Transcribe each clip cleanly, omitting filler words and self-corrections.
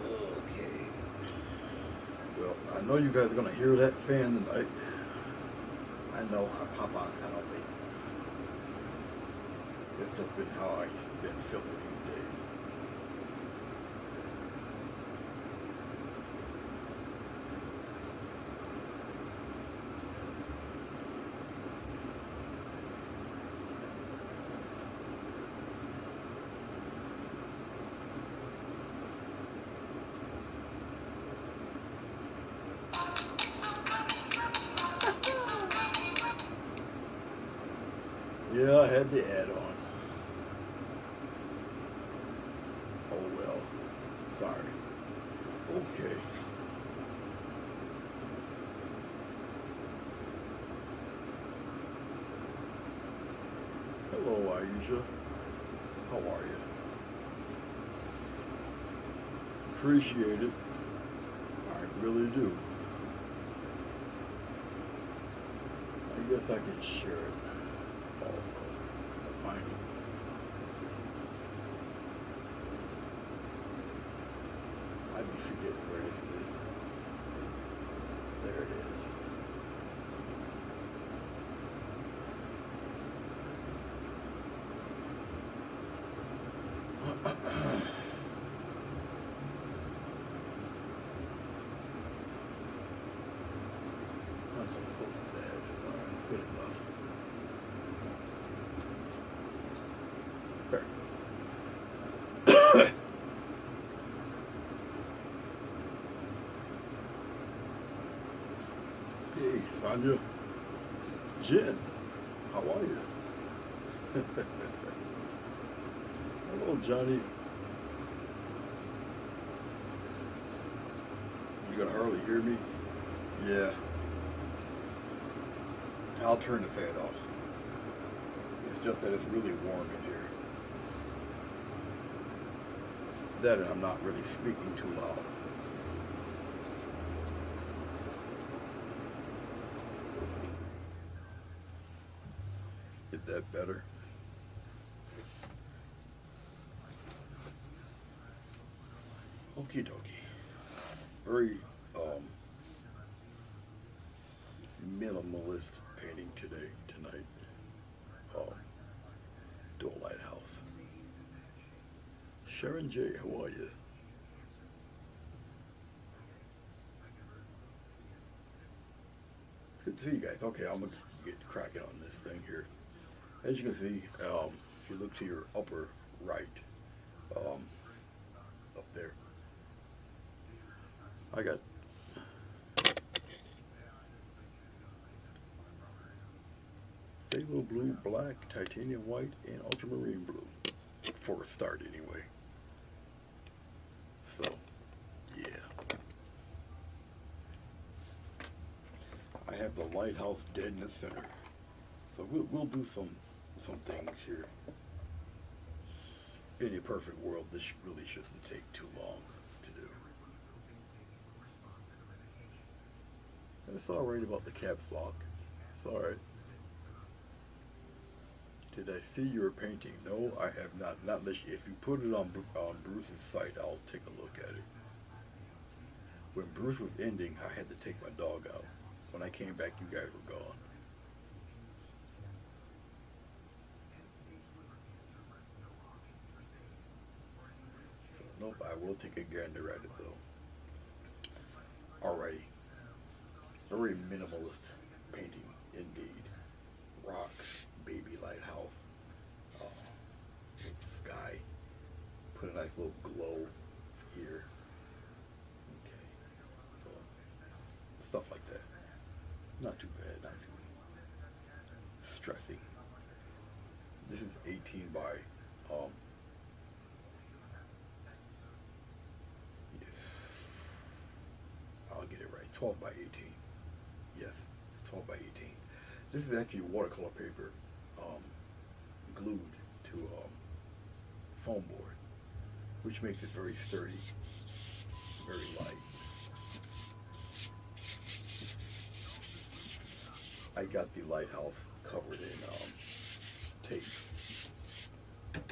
Okay. Well, I know you guys are gonna hear that fan tonight. I know I pop on kind of late. It's just been how I've been feeling these days. Yeah, I had the ad on. Oh well. Sorry. Okay. Hello, Aisha. How are you? Appreciate it. I really do. I guess I can share it also. I'll find it. I'd be forgetting where this is. There it is. I'll just post that. It's alright. It's good enough. There. Hey, Sonia. Jen. How are you? Hello, Johnny. You can hardly hear me? Yeah. I'll turn the fan off. It's just that it's really warm in here. That and I'm not really speaking too loud. Is that better? Okie dokie. Very minimalist painting tonight. Um, do a lighthouse. Sharon J, how are you? It's good to see you guys. Okay, I'm gonna get cracking on this thing here. As you can see, if you look to your upper right, up there, I got phthalo blue, black, titanium white, and ultramarine blue. For a start, anyway. So, yeah. I have the lighthouse dead in the center. So we'll do some things here. In a perfect world, this really shouldn't take too long to do. It's alright about the caps lock. It's alright. Did I see your painting? No, I have not. Not unless if you put it on Bruce's site, I'll take a look at it. When Bruce was ending, I had to take my dog out. When I came back, you guys were gone. So, nope, I will take a gander at it though. Alrighty. Very minimalist painting indeed. Rocks, baby lighthouse, sky. Put a nice little glow here. Okay, so stuff like that. Not too bad, not too stressing. This is 18 by yes, I'll get it right. 12 by 18. Yes, it's 12 by 18. This is actually watercolor paper glued to foam board, which makes it very sturdy, very light. I got the lighthouse covered in tape,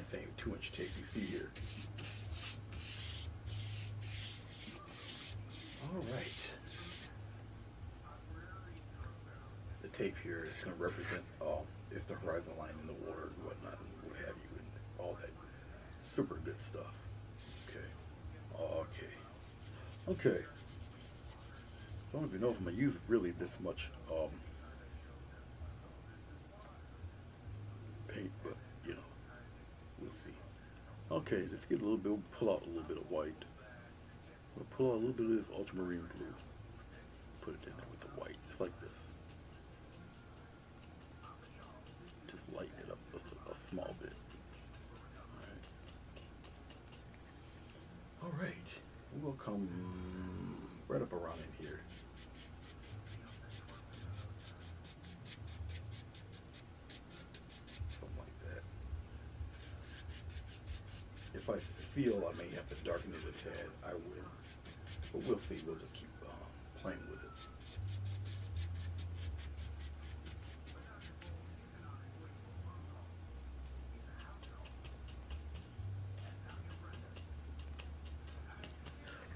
same 2-inch tape you see here. All right. The tape here is going to represent it's the horizon line in the water and whatnot and what have you and all that super good stuff. Okay. Okay. I don't even know if I'm going to use really this much paint, but you know, we'll see. Okay, let's get a little bit, pull out a little bit of white. We'll pull out a little bit of this ultramarine blue. Put it in there with the white, just like this. Just lighten it up a small bit. All right. We'll come right up around in here. Something like that. If I feel I may have to darken it a tad, I will. But we'll see. We'll just keep playing with it.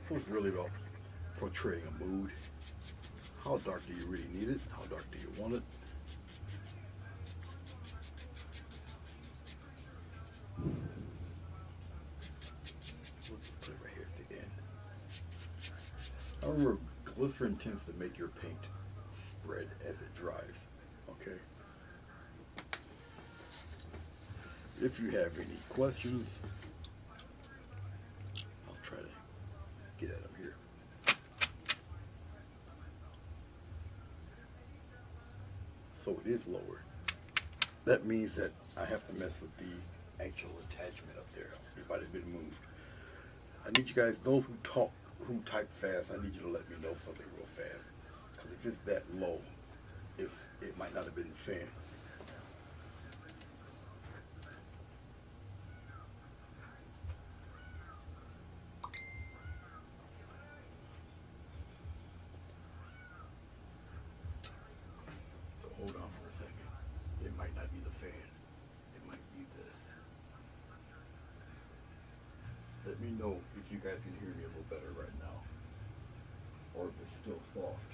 So it's really about portraying a mood. How dark do you really need it? How dark do you want it? We'll just put it right here at the end. I remember glycerin tends to make your paint spread as it dries. Okay. If you have any questions, I'll try to get at them here. So it is lower. That means that I have to mess with the actual attachment up there. It might have been moved. I need you guys, those who type fast, I need you to let me know something real fast. Because if it's that low, it might not have been the fan. Hold on for a second. It might not be the fan. It might be this. Let me know if you guys can hear me a little better right now. Or if it's still soft.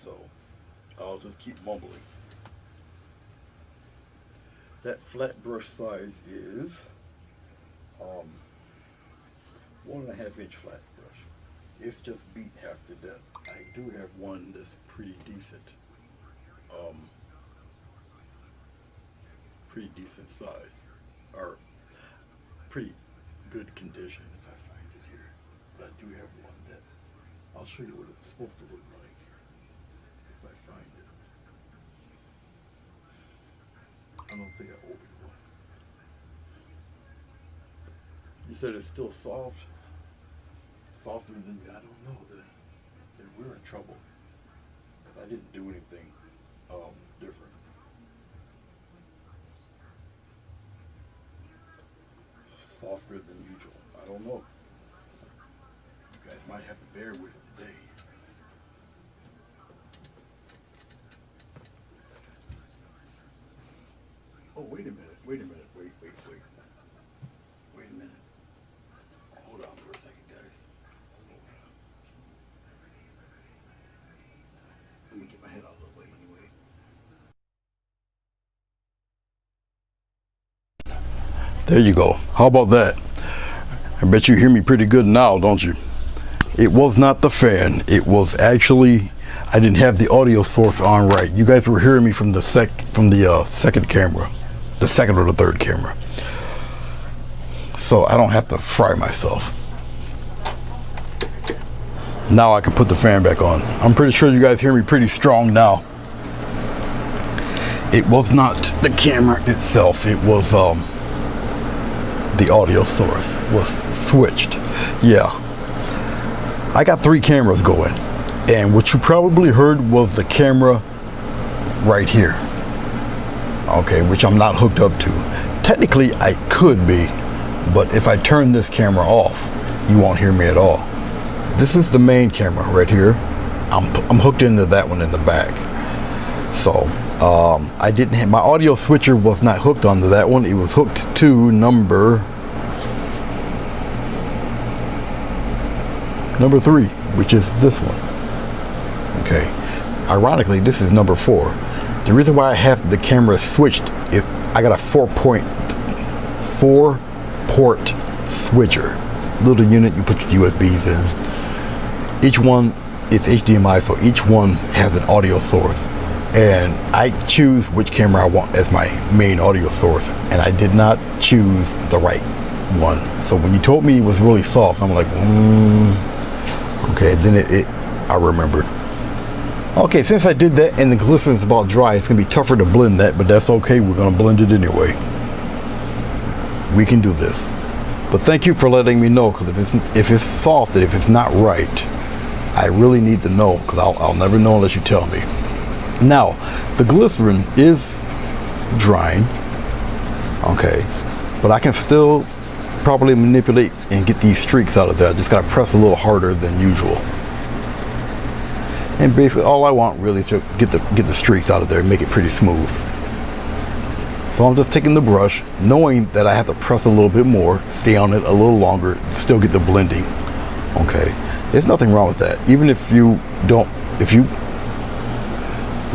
So, I'll just keep mumbling. That flat brush size is 1.5 inch flat brush. It's just beat half to death. I do have one that's pretty decent. Pretty decent size. Or pretty good condition if I find it here. But I do have one that I'll show you what it's supposed to look like if I find it. I don't think I opened one. You said it's still soft? Softer than, I don't know, then we're in trouble. Because I didn't do anything different. Softer than usual. I don't know. You guys might have to bear with it today. Oh, wait a minute. Wait a minute. Wait a minute. Hold on for a second, guys. Let me get my head out of the way anyway. There you go. How about that? I bet you hear me pretty good now, don't you? It was not the fan. It was actually, I didn't have the audio source on right. You guys were hearing me from the second camera, the second or the third camera. So I don't have to fry myself. Now I can put the fan back on. I'm pretty sure you guys hear me pretty strong now. It was not the camera itself. It was the audio source was switched. Yeah. I got 3 cameras going. And what you probably heard was the camera right here. Okay, which I'm not hooked up to. Technically, I could be, but if I turn this camera off, you won't hear me at all. This is the main camera right here. I'm hooked into that one in the back. So I didn't have, my audio switcher was not hooked onto that one. It was hooked to number number 3, which is this one. Okay. Ironically, this is number 4. The reason why I have the camera switched is I got a 4-port switcher. Little unit you put your USBs in. Each one is HDMI, so each one has an audio source. And I choose which camera I want as my main audio source, and I did not choose the right one. So when you told me it was really soft, I'm like, okay. Then I remembered. Okay, since I did that and the glycerin's about dry, it's gonna be tougher to blend that, but that's okay. We're gonna blend it anyway. We can do this. But thank you for letting me know, because if it's soft and if it's not right, I really need to know, because I'll never know unless you tell me. Now, the glycerin is drying, okay, but I can still properly manipulate and get these streaks out of there. I just gotta press a little harder than usual. And basically all I want really is to get the streaks out of there and make it pretty smooth. So I'm just taking the brush, knowing that I have to press a little bit more, stay on it a little longer, still get the blending. Okay, there's nothing wrong with that. Even if you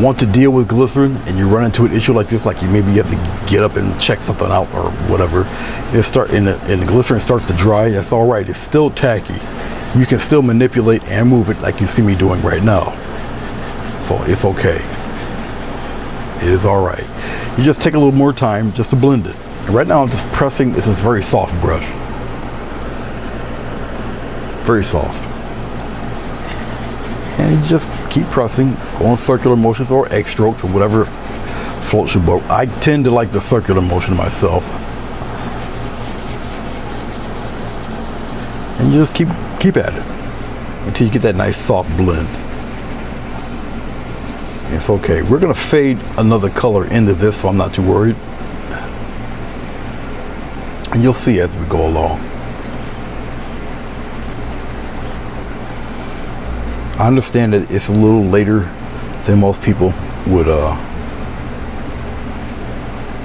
want to deal with glycerin and you run into an issue like this, like maybe you have to get up and check something out or whatever, and the glycerin starts to dry, that's all right. It's still tacky. You can still manipulate and move it like you see me doing right now. So it's okay. It is all right. You just take a little more time just to blend it. And right now I'm just pressing. This is very soft brush. Very soft. And you just keep pressing, go in circular motions or X strokes or whatever floats your boat. I tend to like the circular motion myself. And you just keep at it until you get that nice soft blend. It's okay. We're gonna fade another color into this, so I'm not too worried. And you'll see as we go along. I understand that it's a little later than most people would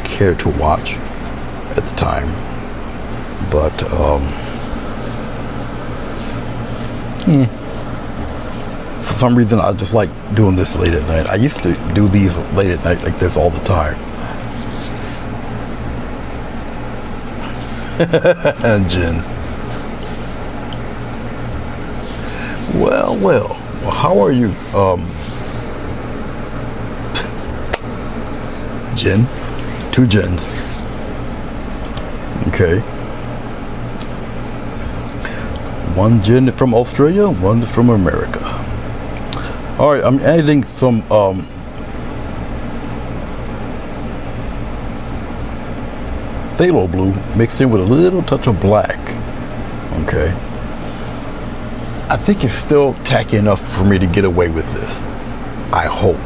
care to watch at the time, but for some reason I just like doing this late at night. I used to do these late at night like this all the time. Jen. Well, how are you? Jen? 2 Jens. Okay. 1 Jen from Australia, 1 is from America. All right, I'm adding some phthalo blue mixed in with a little touch of black. Okay. I think it's still tacky enough for me to get away with this. I hope.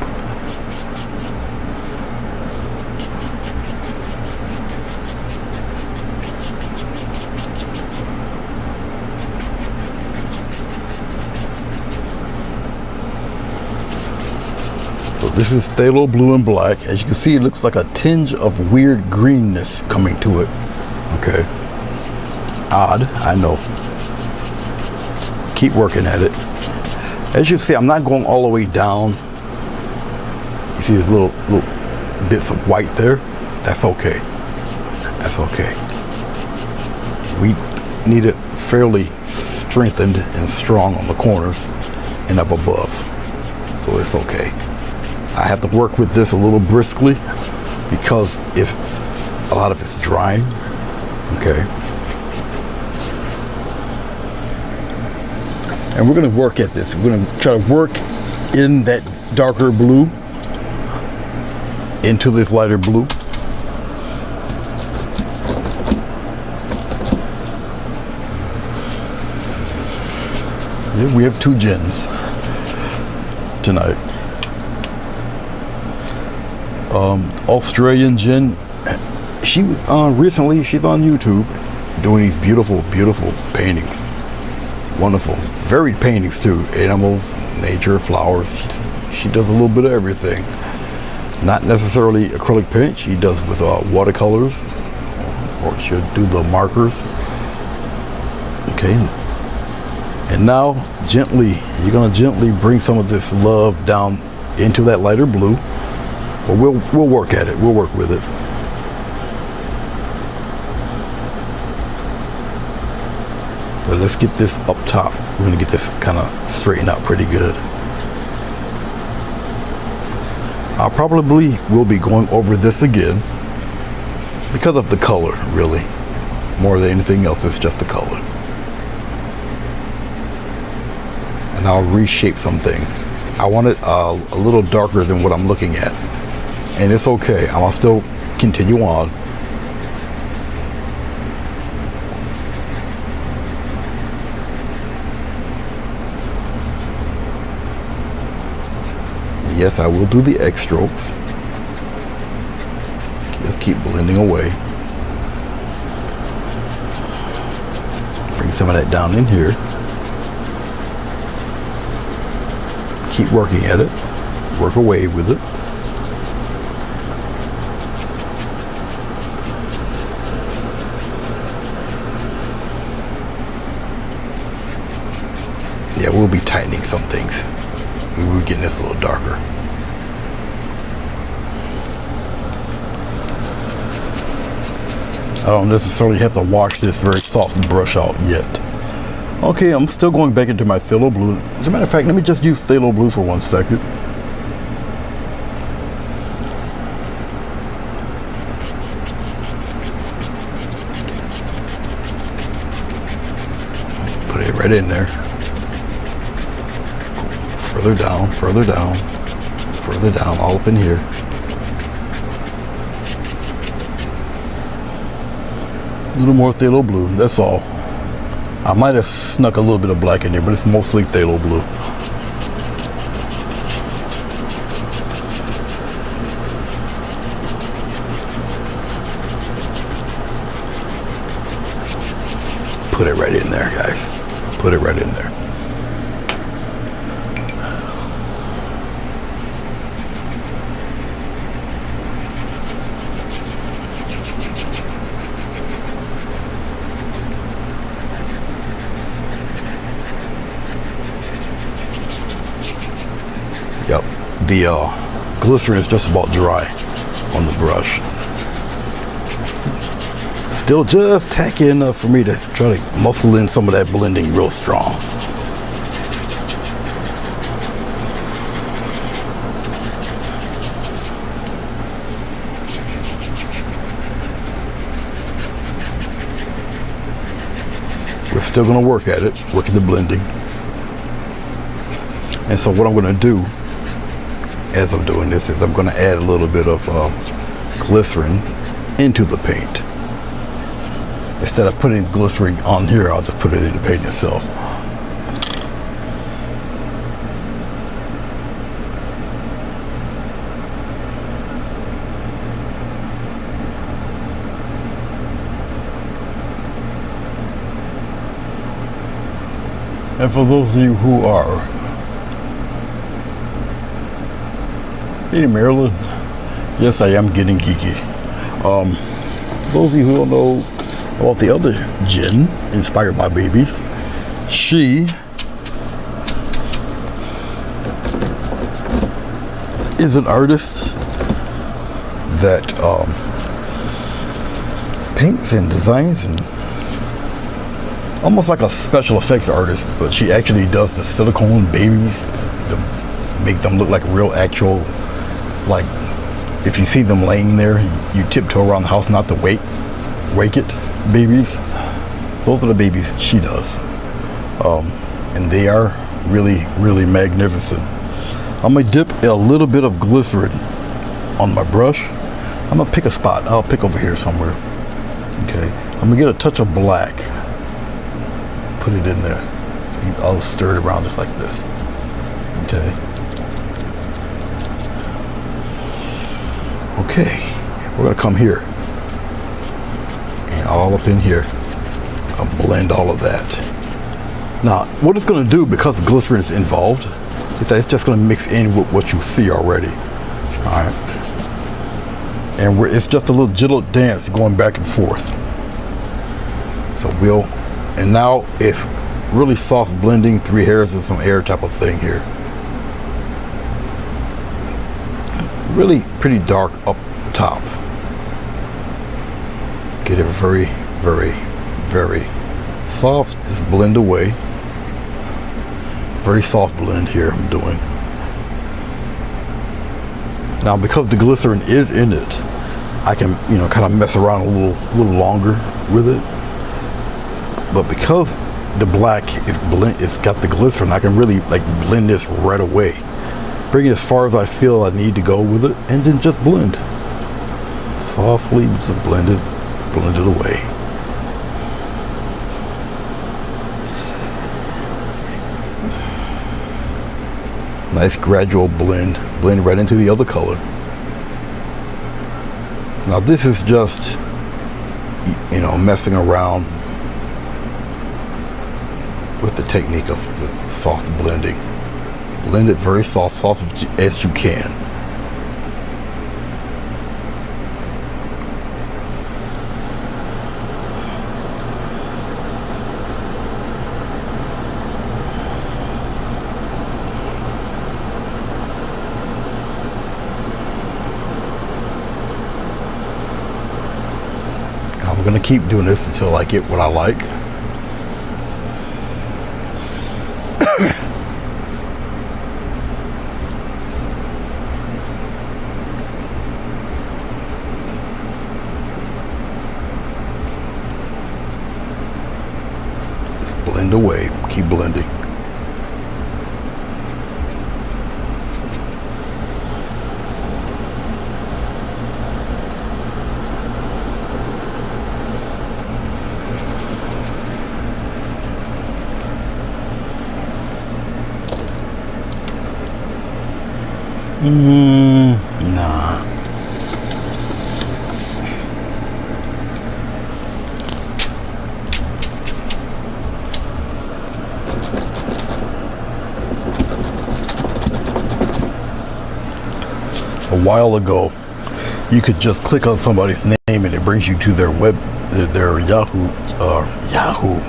So this is phthalo blue and black. As you can see, it looks like a tinge of weird greenness coming to it. Okay. Odd, I know. Keep working at it. As you see, I'm not going all the way down. You see these little bits of white there? That's okay. That's okay. We need it fairly strengthened and strong on the corners and up above. So it's okay. I have to work with this a little briskly because a lot of it's drying. Okay. And we're going to work at this. We're going to try to work in that darker blue into this lighter blue. Yeah, we have 2 Jens tonight. Australian Jen, she was recently, she's on YouTube doing these beautiful paintings. Wonderful, varied paintings too. Animals, nature, flowers. She does a little bit of everything. Not necessarily acrylic paint. She does with watercolors, or she'll do the markers. Okay. And now gently, you're gonna gently bring some of this love down into that lighter blue. But we'll work at it. We'll work with it. But let's get this up top. We're gonna get this kind of straightened out pretty good. I probably will be going over this again because of the color, really. More than anything else, it's just the color. And I'll reshape some things. I want it a little darker than what I'm looking at. And it's okay, I'll still continue on. Yes, I will do the X strokes. Just keep blending away. Bring some of that down in here. Keep working at it. Work away with it. Yeah, we'll be tightening some things. We're getting this a little darker. I don't necessarily have to wash this very soft brush out yet. Okay, I'm still going back into my phthalo blue. As a matter of fact, let me just use phthalo blue for 1 second. Put it right in there. Further down, further down, further down, all up in here. A little more phthalo blue, that's all. I might have snuck a little bit of black in there, but it's mostly phthalo blue. Put it right in there, guys. Put it right in there. Yep, the glycerin is just about dry on the brush. Still just tacky enough for me to try to muscle in some of that blending real strong. We're still gonna work at it, working the blending. And so what I'm gonna do as I'm doing this is I'm going to add a little bit of glycerin into the paint. Instead of putting glycerin on here, I'll just put it in the paint itself. And for those of you who are, hey Marilyn, yes I am getting geeky. For those of you who don't know about the other Jen, inspired by babies, she is an artist that paints and designs and almost like a special effects artist, but she actually does the silicone babies to make them look like real actual, like if you see them laying there, you tiptoe around the house not to wake it babies. Those are the babies she does. And they are really, really magnificent. I'm gonna dip a little bit of glycerin on my brush. I'm gonna pick a spot. I'll pick over here somewhere. Okay, I'm gonna get a touch of black. Put it in there. So I'll stir it around just like this. Okay. Okay, we're gonna come here and all up in here. I'll blend all of that. Now, what it's gonna do, because glycerin is involved, is that it's just gonna mix in with what you see already. All right. And it's just a little gentle dance going back and forth. So and now it's really soft blending, 3 hairs and some air type of thing here. Really pretty dark up top. Get it very, very, very soft. Just blend away. Very soft blend here I'm doing. Now because the glycerin is in it, I can, you know, kind of mess around a little longer with it. But because the black is it's got the glycerin, I can really like blend this right away. Bring it as far as I feel I need to go with it, and then just blend. Softly just blend it away. Nice gradual blend right into the other color. Now this is just, you know, messing around with the technique of the soft blending. Blend it very soft as you can. I'm gonna keep doing this until I get what I like. Just blend away, keep blending. Nah. A while ago, you could just click on somebody's name and it brings you to their their Yahoo.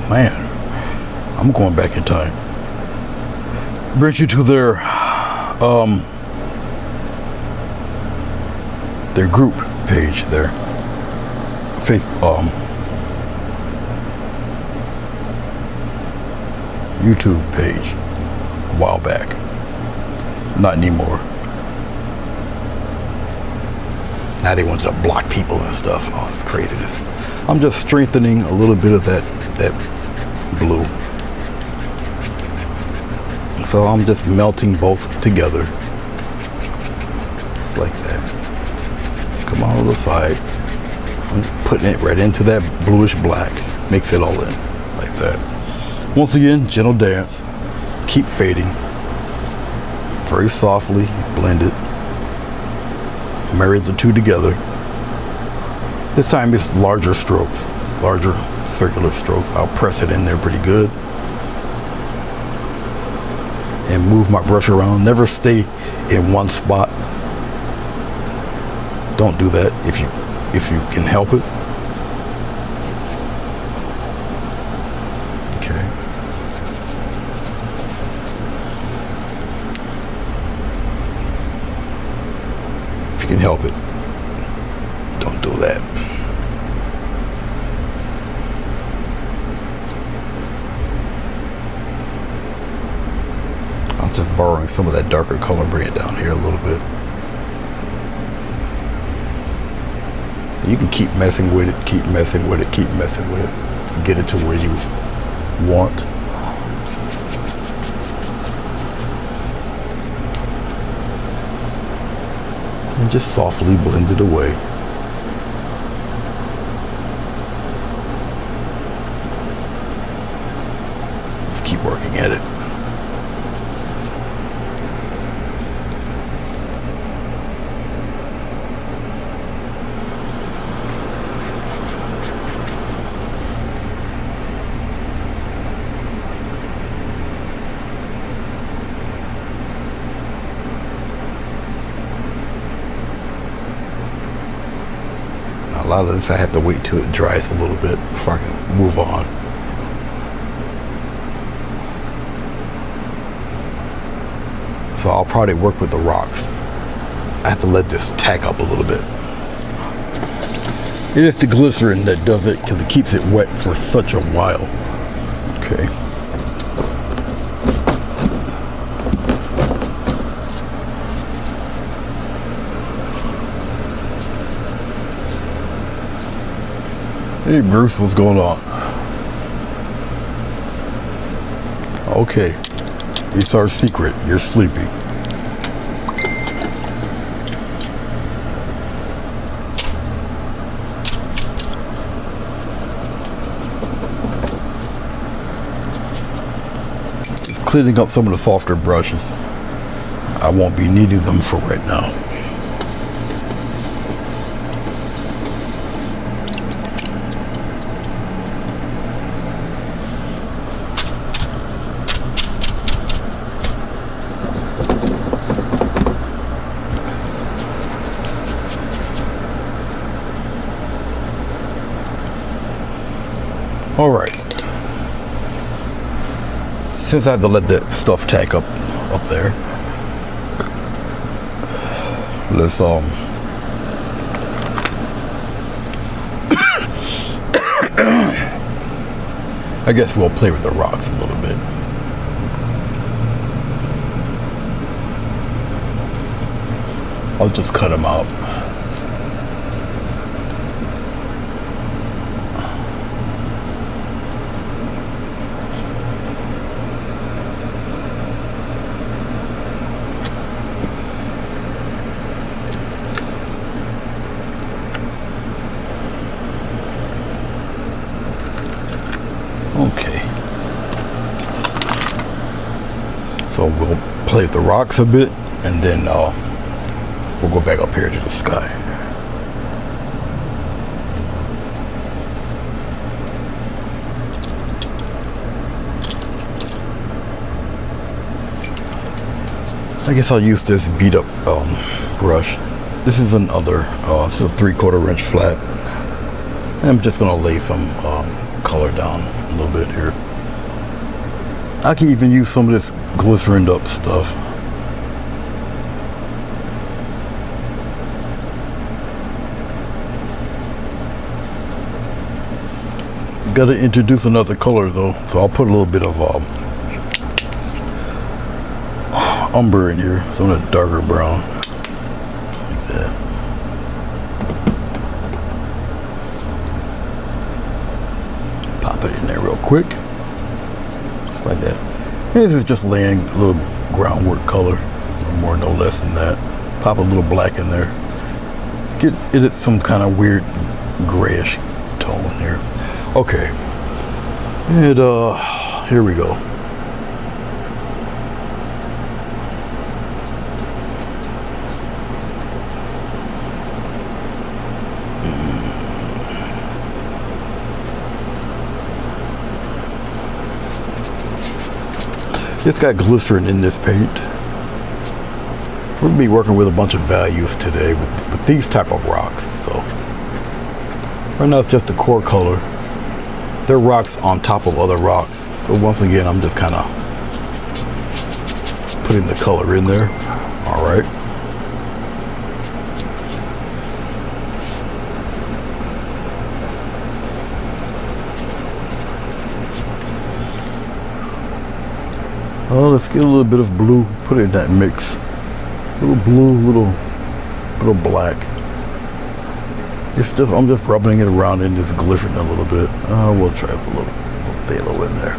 Man, I'm going back in time. Brings you to their group page, their YouTube page a while back. Not anymore. Now they want to block people and stuff. Oh, it's craziness. I'm just strengthening a little bit of that blue. So I'm just melting both together. Just like that. Come on the side. I'm putting it right into that bluish black. Mix it all in like that. Once again, gentle dance. Keep fading. Very softly blend it. Marry the two together. This time it's larger strokes, larger circular strokes. I'll press it in there pretty good. And move my brush around. Never stay in one spot. Don't do that if you can help it. Okay. If you can help it, don't do that. I'm just borrowing some of that darker color, bring it down here a little bit. So you can keep messing with it, keep messing with it, keep messing with it. Get it to where you want. And just softly blend it away. Just keep working at it. A lot of this I have to wait till it dries a little bit before I can move on. so I'll probably work with the rocks. I have to let this tack up a little bit. It is the glycerin that does it because it keeps it wet for such a while. Okay. Hey Bruce, what's going on? Okay, it's our secret. You're sleepy. Just cleaning up some of the softer brushes. I won't be needing them for right now. All right. Since I have to let that stuff tack up there, let's I guess we'll play with the rocks a little bit. I'll just cut them out. Okay, so we'll play with the rocks a bit, and then we'll go back up here to the sky. I guess I'll use this beat up brush. This is another, this is a 3/4 inch flat, and I'm just gonna lay some color down a little bit here. I can even use some of this glycerined up stuff. Got to introduce another color though, so I'll put a little bit of umber in here, some of the darker brown, like that. Pop it in there real quick, just like that. And this is just laying a little groundwork color, no more, no less than that. Pop a little black in there. Get it some kind of weird grayish tone here. Okay, and here we go. It's got glycerin in this paint. We're gonna be working with a bunch of values today with these type of rocks. So right now it's just a core color. They're rocks on top of other rocks. So once again, I'm just kind of putting the color in there. All right. Oh, let's get a little bit of blue, put it in that mix. A little blue, little black. It's just, I'm just rubbing it around in this glycerin a little bit. We'll try with a little phthalo in there.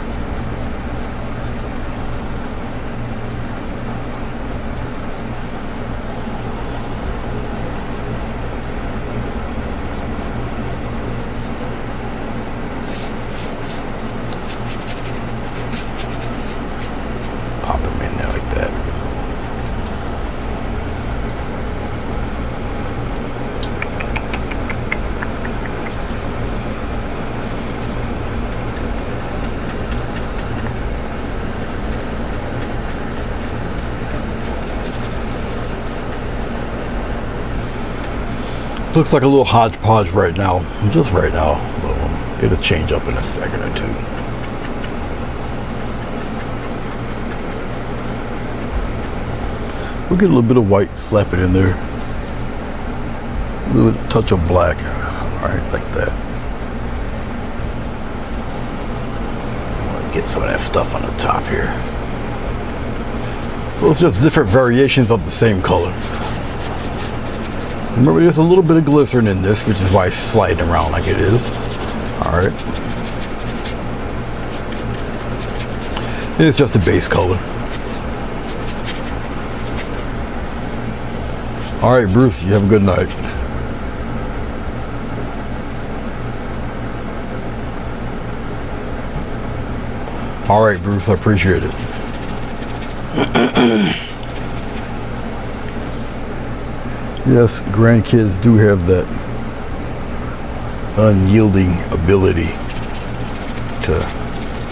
Pop them in there like that. Looks like a little hodgepodge right now, just right now, but it'll change up in a second or two. We'll get a little bit of white, slap it in there. A little touch of black. All right, like that. Get some of that stuff on the top here. So it's just different variations of the same color. Remember, there's a little bit of glycerin in this, which is why it's sliding around like it is. All right. It's just a base color. All right, Bruce, you have a good night. All right, Bruce, I appreciate it. Yes, grandkids do have that unyielding ability to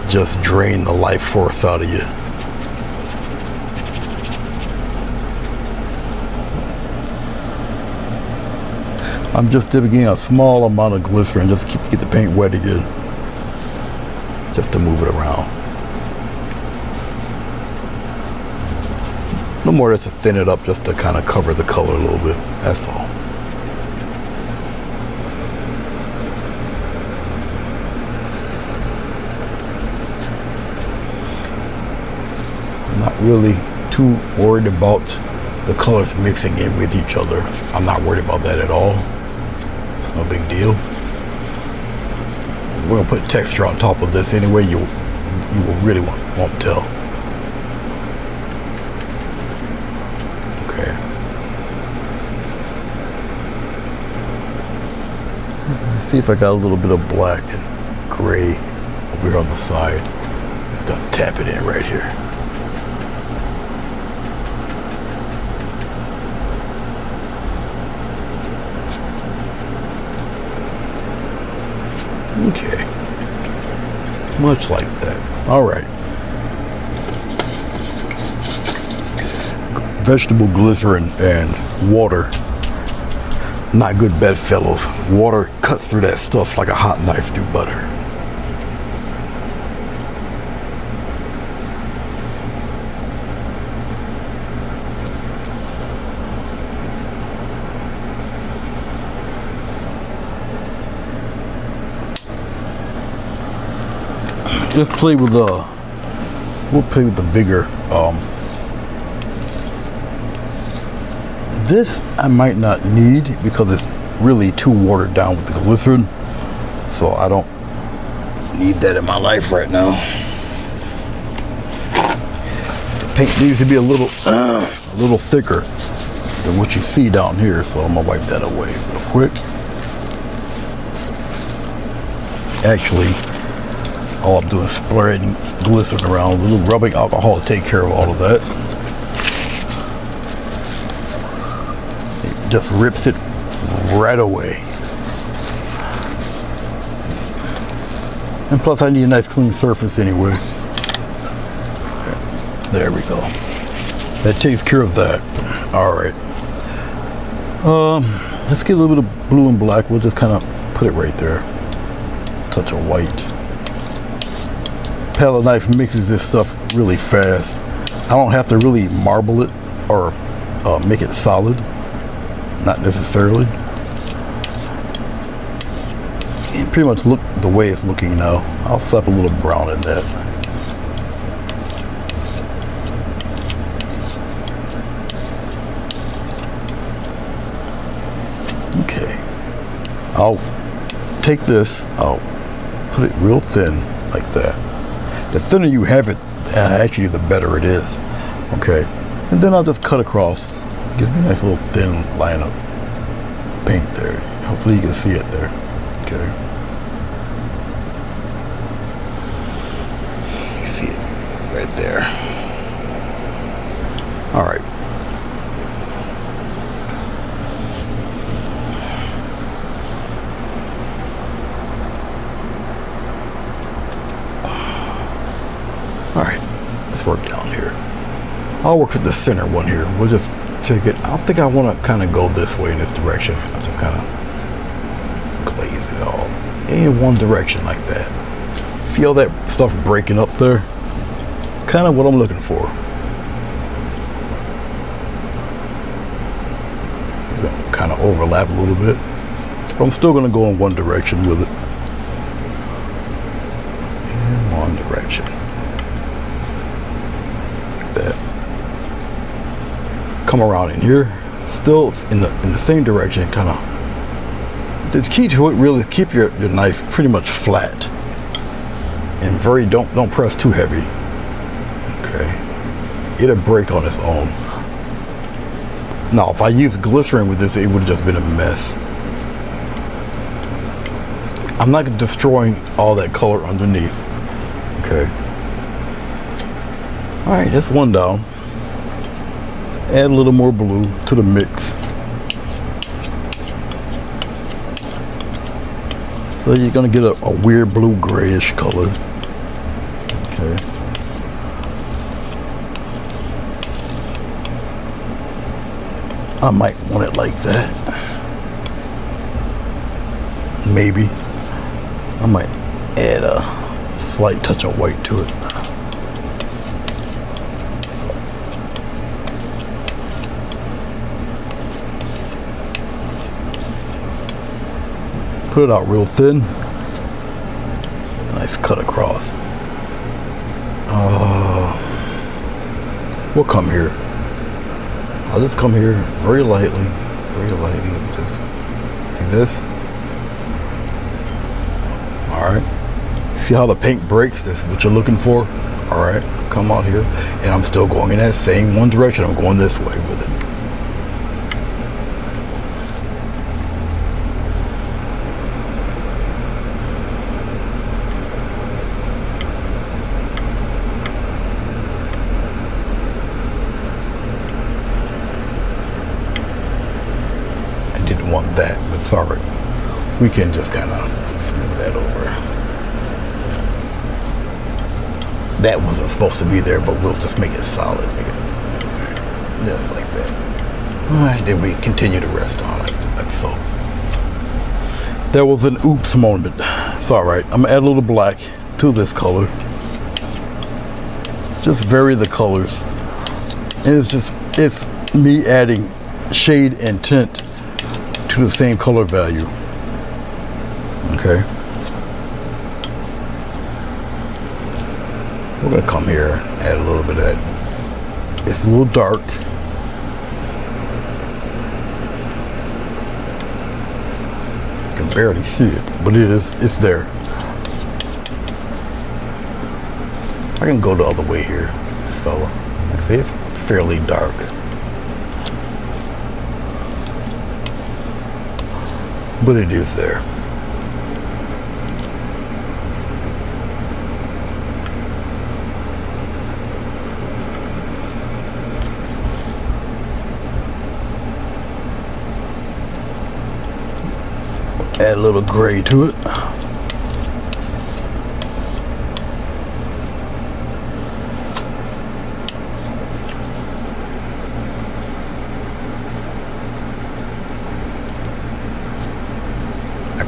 just drain the life force out of you. I'm just dipping a small amount of glycerin just to get the paint wet again, just to move it around. No more just to thin it up, just to kind of cover the color a little bit. That's all. I'm not really too worried about the colors mixing in with each other. I'm not worried about that at all. It's no big deal. We're gonna put texture on top of this anyway. You will really won't tell. Okay. Let's see if I got a little bit of black and gray over here on the side. I'm gonna tap it in right here. Okay, much like that. All right. Vegetable glycerin and water, not good bedfellows. Water cuts through that stuff like a hot knife through butter. Just play with the, we'll play with the bigger, this I might not need because it's really too watered down with the glycerin, so I don't need that in my life right now. The paint needs to be a little thicker than what you see down here, so I'm gonna wipe that away real quick. Actually, all I'm doing is spreading glycerin around, a little rubbing alcohol to take care of all of that. It just rips it right away. And plus I need a nice clean surface anyway. There we go. That takes care of that. All right. Let's get a little bit of blue and black. We'll just kind of put it right there. Touch of white. Palette knife mixes this stuff really fast. I don't have to really marble it or make it solid, not necessarily. And pretty much look the way it's looking now. I'll slap a little brown in that. Okay, I'll take this, I'll put it real thin like that. The thinner you have it, actually the better it is. Okay, and then I'll just cut across. Gives me a nice little thin line of paint there. Hopefully you can see it there. Okay. You see it right there. All right. All right, let's work down here. I'll work with the center one here. We'll just take it. I don't think I want to kind of go this way in this direction. I'll just kind of glaze it all in one direction like that. See all that stuff breaking up there? Kind of what I'm looking for. of overlap a little bit. But I'm still gonna go in one direction with it. In one direction. Like that. Come around in here. Still in the same direction, kind of. The key to it really is keep your knife pretty much flat. And don't press too heavy. Okay. It'll break on its own. Now, if I used glycerin with this, it would have just been a mess. I'm not destroying all that color underneath. Okay. All right, that's one down. Let's add a little more blue to the mix. So you're gonna get a weird blue grayish color. Okay. I might want it like that. Maybe. I might add a slight touch of white to it. Put it out real thin. Nice cut across. We'll come here. I'll just come here very lightly. Just see this? Alright. See how the paint breaks? That's what you're looking for? Alright. Come out here. And I'm still going in that same one direction. I'm going this way with it. Want that, but it's alright. We can just kind of smooth that over. That wasn't supposed to be there, but we'll just make it solid. Make it just like that. Alright, then we continue the rest on like so. There was an oops moment. It's alright. I'm gonna add a little black to this color. Just vary the colors. And it's me adding shade and tint to the same color value. Okay. We're gonna come here, add a little bit of that. It's a little dark. You can barely see it, but it's there. I can go the other way here with this fella. Like I say, it's fairly dark. But it is there. Add a little gray to it.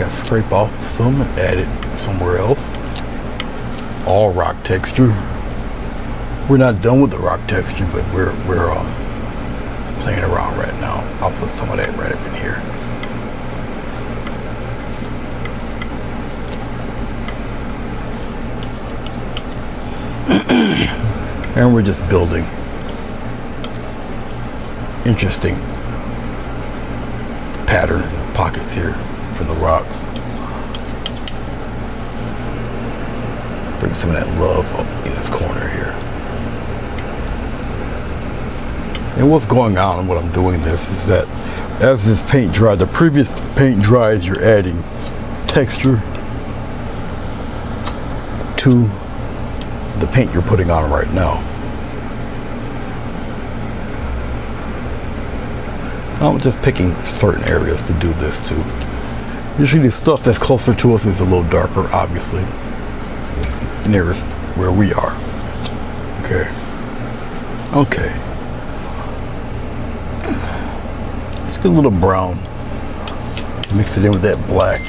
Scrape off some and add it somewhere else. All rock texture. We're not done with the rock texture, but we're playing around right now. I'll put some of that right up in here. And we're just building interesting patterns and pockets here for the rocks. Bring some of that love up in this corner here. And what's going on, what I'm doing this is that as this paint dries, the previous paint dries, you're adding texture to the paint you're putting on right now. I'm just picking certain areas to do this too. Usually the stuff that's closer to us is a little darker, obviously. It's nearest where we are. Okay. Okay. Let's get a little brown. Mix it in with that black.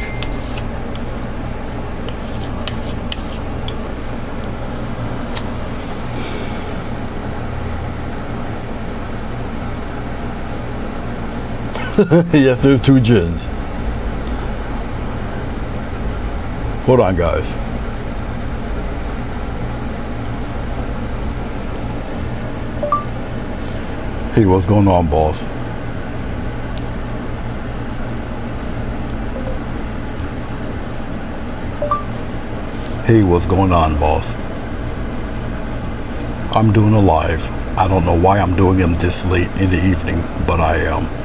Yes, there's 2 gens. Hold on, guys. Hey, what's going on, boss? Hey, what's going on, boss? I'm doing a live. I don't know why I'm doing them this late in the evening, but I am.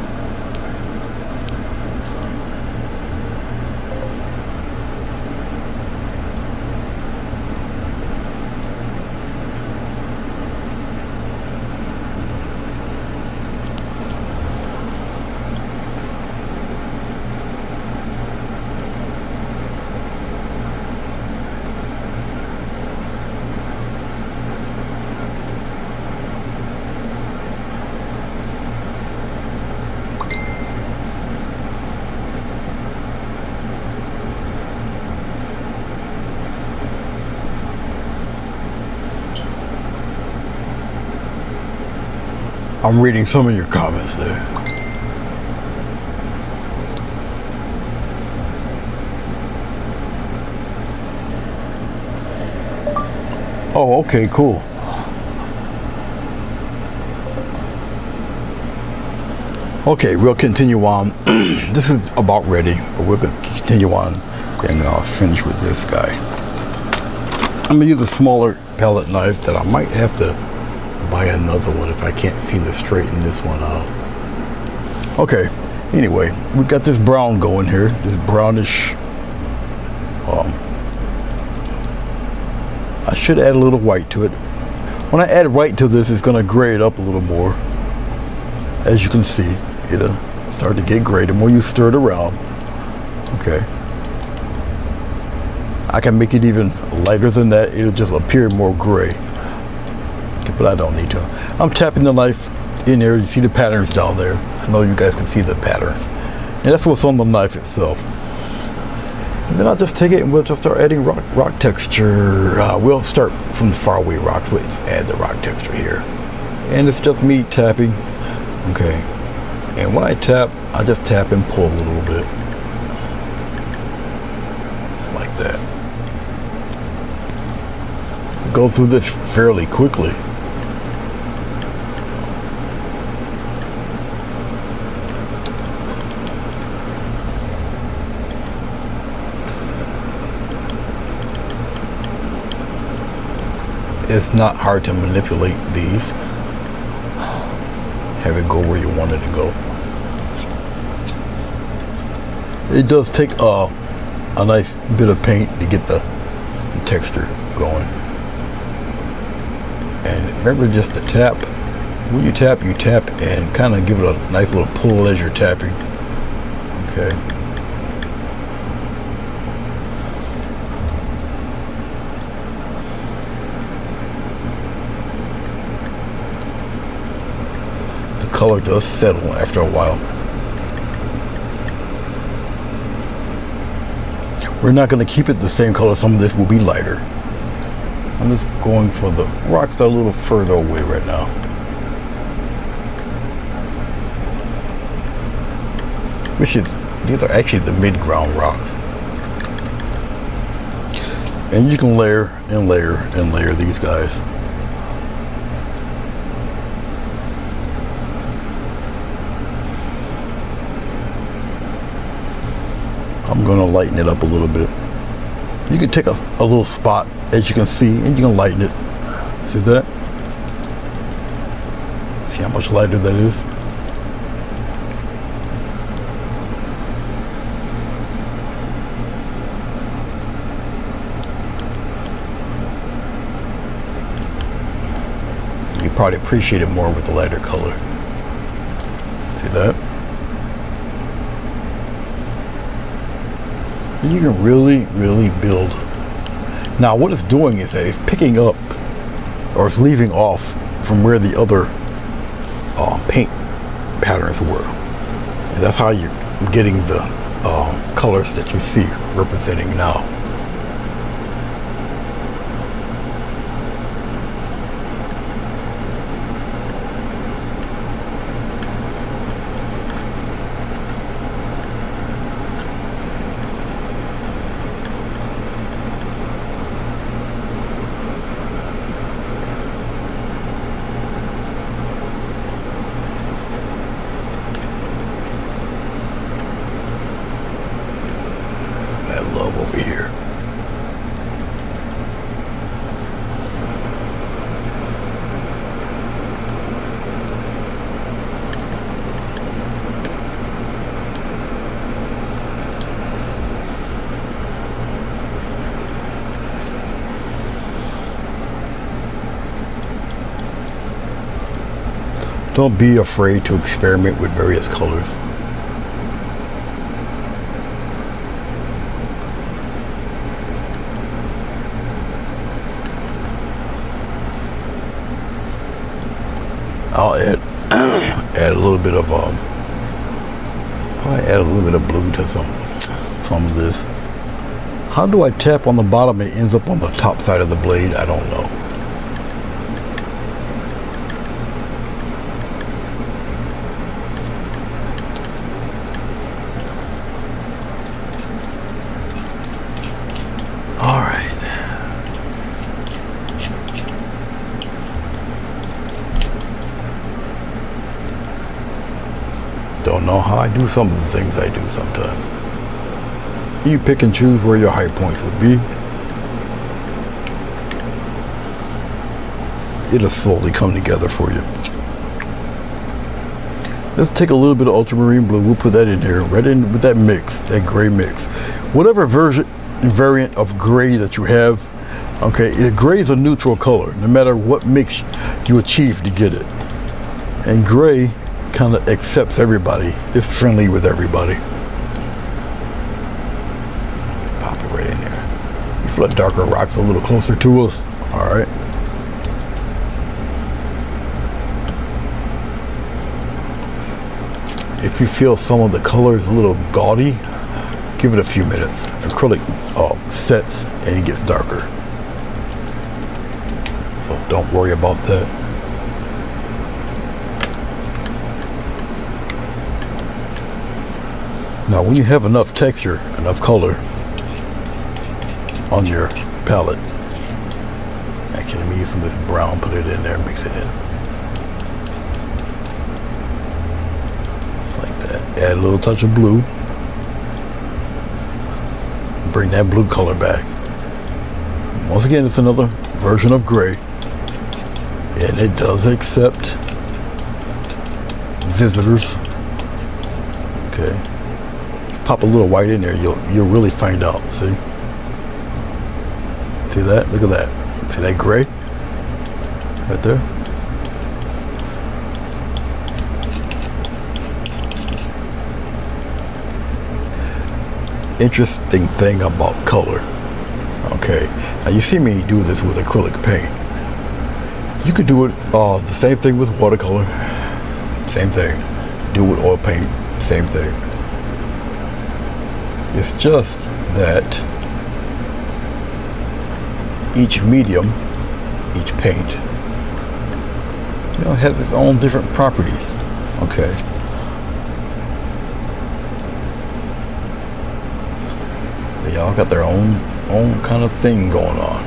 I'm reading some of your comments there. Oh, okay, cool. Okay, we'll continue on. This is about ready, but we're going to continue on and finish with this guy. I'm going to use a smaller palette knife that I might have to buy another one if I can't seem to straighten this one out. Okay, anyway, we got this brown going here, this brownish. I should add a little white to it. When I add white to this, it's going to gray it up a little more. As you can see, it'll start to get gray the more you stir it around. Okay. I can make it even lighter than that. It'll just appear more gray. But I don't need to. I'm tapping the knife in there. You see the patterns down there. I know you guys can see the patterns. And that's what's on the knife itself. And then I'll just take it and we'll just start adding rock texture. We'll start from the far away rocks. We'll just add the rock texture here. And it's just me tapping. Okay. And when I tap, I just tap and pull a little bit. Just like that. Go through this fairly quickly. It's not hard to manipulate these. Have it go where you want it to go. It does take a nice bit of paint to get the texture going. And remember just to tap. When you tap and kind of give it a nice little pull as you're tapping. Okay. Color does settle after a while. We're not going to keep it the same color. Some of this will be lighter. I'm just going for the rocks that are a little further away right now. These are actually the mid-ground rocks. And you can layer and layer and layer these guys. I'm going to lighten it up a little bit. You can take a little spot, as you can see, and you can lighten it. See that? See how much lighter that is? You probably appreciate it more with the lighter color. See that? You can really build. Now what it's doing is that it's picking up, or it's leaving off from where the other paint patterns were. And that's how you're getting the colors that you see representing now. that love over here. Don't be afraid to experiment with various colors. I'll add a little bit of probably add a little bit of blue to some of this. How do I tap on the bottom and it ends up on the top side of the blade? I don't know. Don't know how I do some of the things I do sometimes. You pick and choose where your high points would be. It'll slowly come together for you. Let's take a little bit of ultramarine blue. We'll put that in here, right in with that mix, that gray mix. Whatever variant of gray that you have, okay, gray is a neutral color, no matter what mix you achieve to get it. And gray kind of accepts everybody. It's friendly with everybody. Pop it right in there. You feel like darker rocks a little closer to us. All right. If you feel some of the color is a little gaudy, give it a few minutes. Acrylic sets and it gets darker. So don't worry about that. Now, when you have enough texture, enough color on your palette, actually, let me use some of this brown, put it in there, mix it in. Just like that. Add a little touch of blue. Bring that blue color back. Once again, it's another version of gray, and it does accept visitors. Okay. Pop a little white in there, you'll really find out. See that? Look at that. See that gray right there? Interesting thing about color. Okay, now you see me do this with acrylic paint. You could do it the same thing with watercolor. Same thing. Do it with oil paint. Same thing. It's just that each medium, each paint, has its own different properties. Okay. They all got their own kind of thing going on.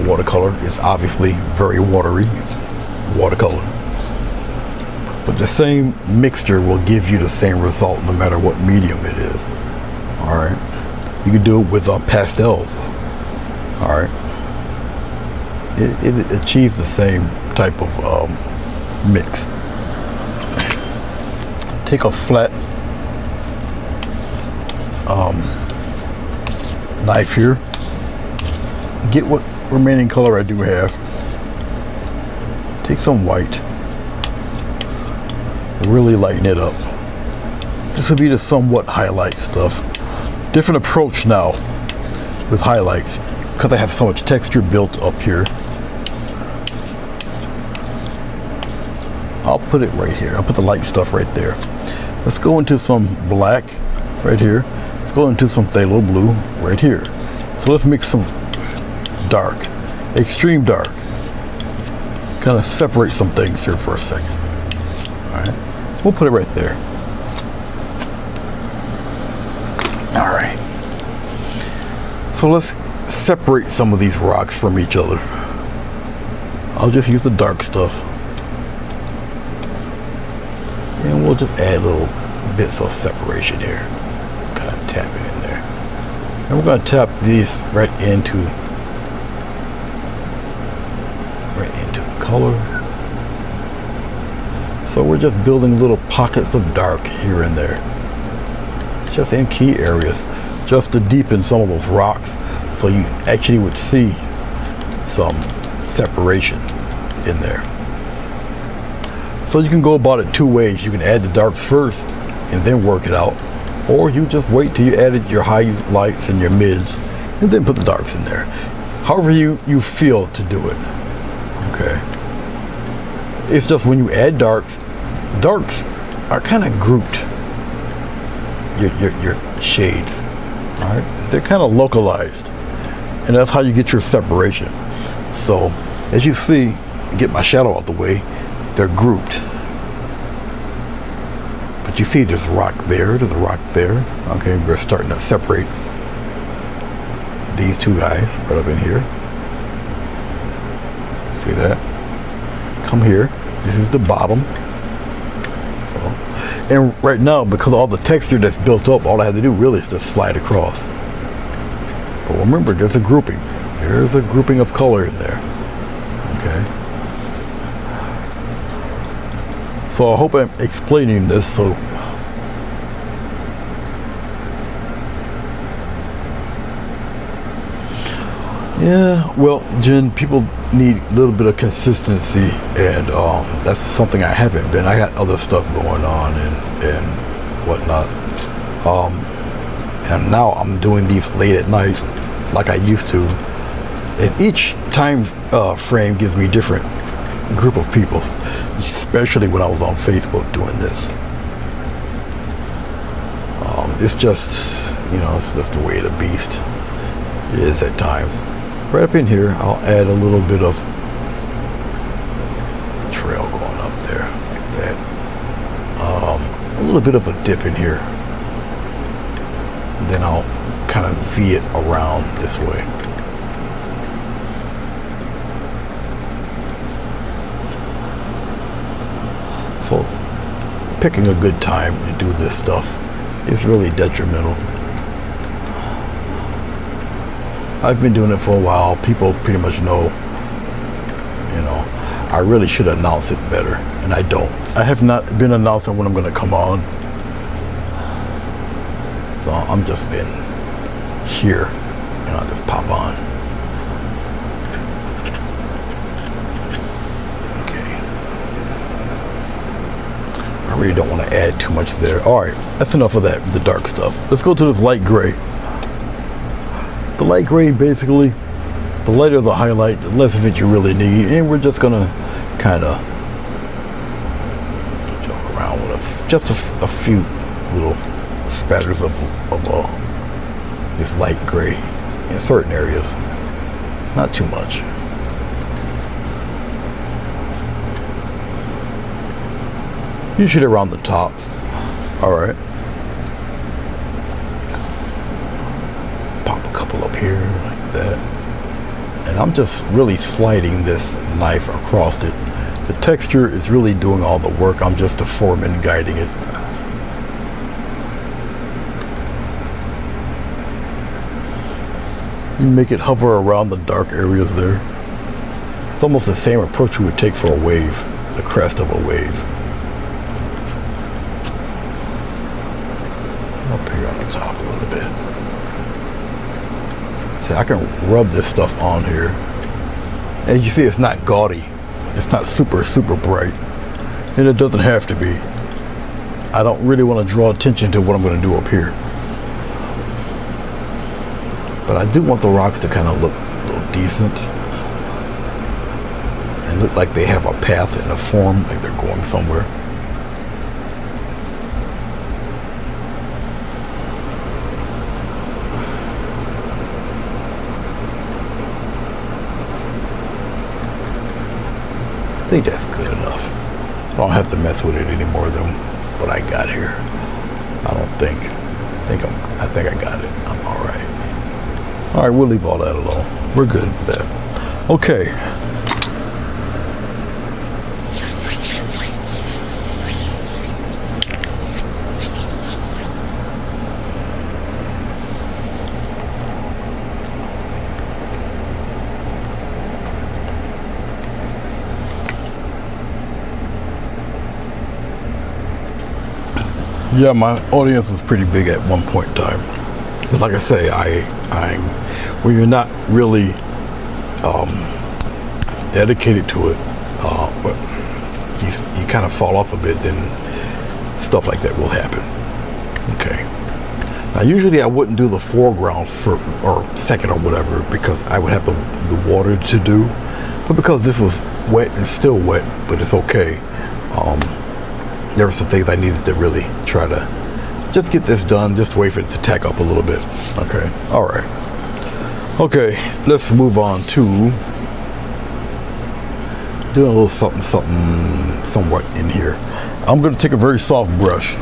Watercolor is obviously very watery. Watercolor. But the same mixture will give you the same result no matter what medium it is. All right. You can do it with pastels. All right. It achieves the same type of mix. Take a flat knife here. Get what remaining color I do have. Take some white. Really lighten it up. This will be the somewhat highlight stuff. Different approach now with highlights because I have so much texture built up here. I'll put it right here. I'll put the light stuff right there. Let's go into some black right here. Let's go into some phthalo blue right here. So let's mix some dark, extreme dark. Kind of separate some things here for a second. All right. We'll put it right there. All right. So let's separate some of these rocks from each other. I'll just use the dark stuff. we'll just add little bits of separation here. Kind of tap it in there. And we're going to tap these right into the color. So we're just building little pockets of dark here and there. Just in key areas, just to deepen some of those rocks, so you actually would see some separation in there. So you can go about it two ways. You can add the darks first and then work it out, or you just wait till you added your highlights and your mids and then put the darks in there. However you feel to do it. Okay. It's just when you add darks are kind of grouped. Your shades, all right? They're kind of localized, and that's how you get your separation. So as you see, get my shadow out the way, they're grouped. But you see there's a rock there, there's a rock there. Okay, we're starting to separate these two guys right up in here. See that? Come here. This is the bottom. So, and right now, because of all the texture that's built up, all I have to do really is just slide across. But remember, there's a grouping. There's a grouping of color in there. Okay. So I hope I'm explaining this. So yeah, well, Jen, people need a little bit of consistency, and that's something I haven't been. I got other stuff going on and whatnot. And now I'm doing these late at night like I used to. And each time frame gives me a different group of people, especially when I was on Facebook doing this. It's just, it's just the way the beast is at times. Right up in here, I'll add a little bit of trail going up there, like that. A little bit of a dip in here. Then I'll kind of V it around this way. So picking a good time to do this stuff is really detrimental. I've been doing it for a while. People pretty much know, I really should announce it better, and I don't. I have not been announcing when I'm going to come on. So I'm just been here, and I'll just pop on. Okay. I really don't want to add too much there. All right, that's enough of that, the dark stuff. Let's go to this light gray. The light gray, basically, the lighter the highlight, the less of it you really need, and we're just gonna kind of joke around with just a few little spatters of this light gray in certain areas, not too much. Usually around the tops. All right. Up here like that, and I'm just really sliding this knife across it. The texture is really doing all the work. I'm just a foreman guiding it. You make it hover around the dark areas there. It's almost the same approach you would take for a wave, the crest of a wave. Up here on the top a little bit. I can rub this stuff on here. As you see, it's not gaudy. It's not super bright. And it doesn't have to be. I don't really want to draw attention to what I'm going to do up here. But I do want the rocks to kind of look a little decent. And look like they have a path and a form, like they're going somewhere. I think that's good enough. I don't have to mess with it any more than what I got here. I don't think. I think I got it. I'm all right. All right, we'll leave all that alone. We're good with that. Okay. Yeah, my audience was pretty big at one point in time. But like I say, I'm when you're not really dedicated to it, but you kind of fall off a bit, then stuff like that will happen. Okay. Now, usually I wouldn't do the foreground or second or whatever because I would have the water to do. But because this was wet and still wet, but it's okay. There were some things I needed to really try to just get this done, just wait for it to tack up a little bit. Okay. All right. Okay. Let's move on to doing a little something somewhat in here. I'm going to take a very soft brush.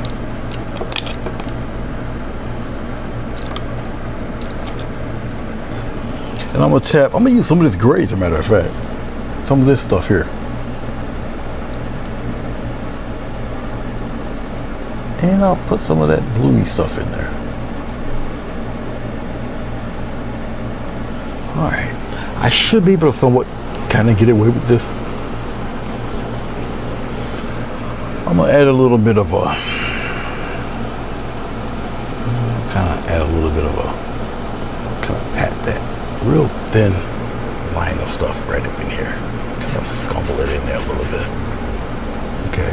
And I'm going to use some of this gray, as a matter of fact. Some of this stuff here. And I'll put some of that bluey stuff in there. All right. I should be able to somewhat kind of get away with this. I'm going to add a little bit of a... kind of pat that real thin line of stuff right up in here. Kind of scumble it in there a little bit. Okay.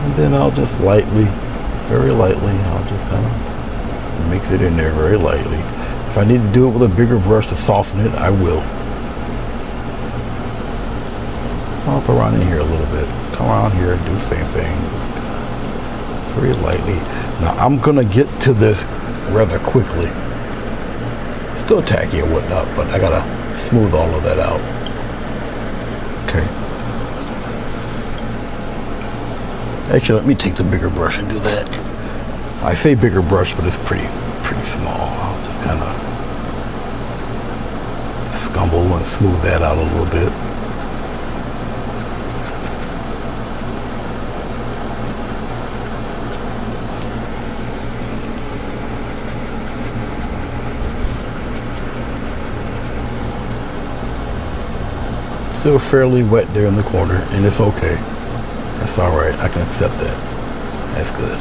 And then I'll just lightly, very lightly, I'll just kind of mix it in there very lightly. If I need to do it with a bigger brush to soften it, I will. I'll up around in here a little bit. Come around here and do the same thing. Very lightly. Now I'm gonna get to this rather quickly. Still tacky and whatnot, but I gotta smooth all of that out. Okay. Actually, let me take the bigger brush and do that. I say bigger brush, but it's pretty small. I'll just kind of scumble and smooth that out a little bit. Still fairly wet there in the corner, and it's okay. That's all right. I can accept that. That's good.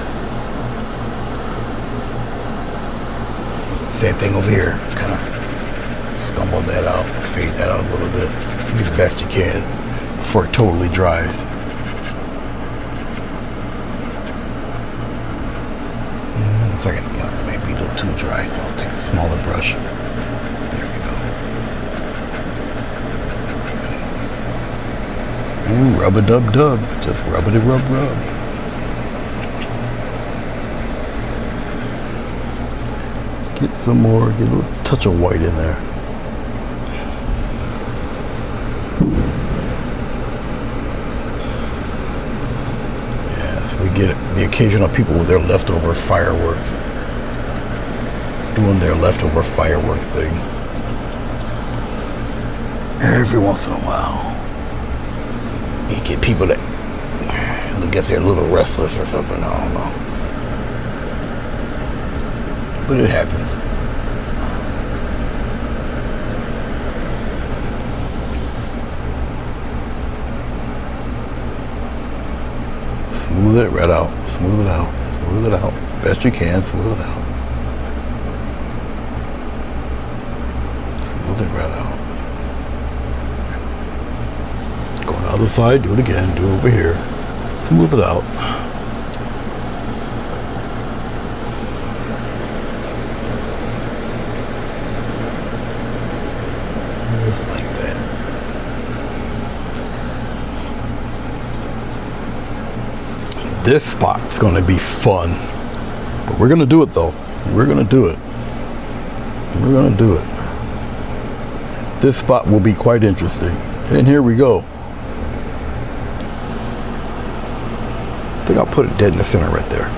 Same thing over here. Kind of scumble that out, fade that out a little bit as best you can before it totally dries. Looks like it may be a little too dry, so I'll take a smaller brush. There we go. And rub-a-dub-dub. Just rub-a-dub-rub. Get some more, get a little touch of white in there. Yes, we get the occasional people with their leftover fireworks. Doing their leftover firework thing. Every once in a while. You get people that, I guess they're a little restless or something, I don't know. But it happens. Smooth it right out, smooth it out, smooth it out. As best you can, smooth it out. Smooth it right out. Go on the other side, do it again, do it over here. Smooth it out. Just like that. This spot's going to be fun. But we're going to do it though. We're going to do it. We're going to do it. This spot will be quite interesting. And here we go. I think I'll put it dead in the center right there.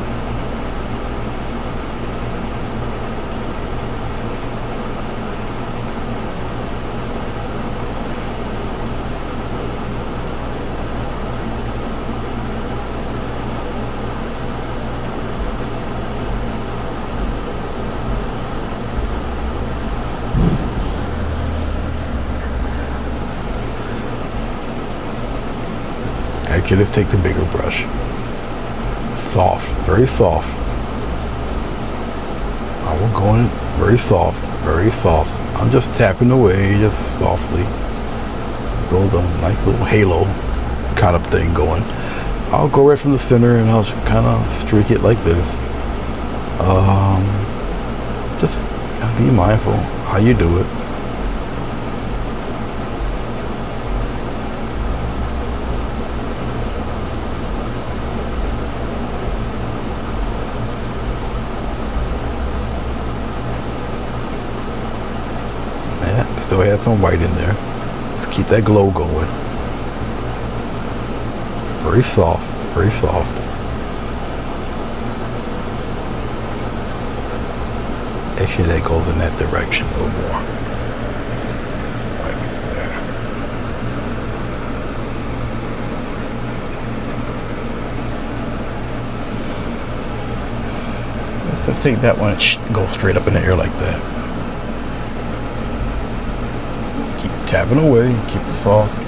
Actually, let's take the bigger brush. soft, very soft. I will go in very soft, very soft. I'm just tapping away, just softly. Build a nice little halo kind of thing going. I'll go right from the center and I'll kind of streak it like this. Just be mindful how you do it. Yeah, still has some white in there. Let's keep that glow going. Very soft, very soft. Actually, that goes in that direction a little more. Right there. Let's just take that one and go straight up in the air like that. Keep tapping away, keep it soft.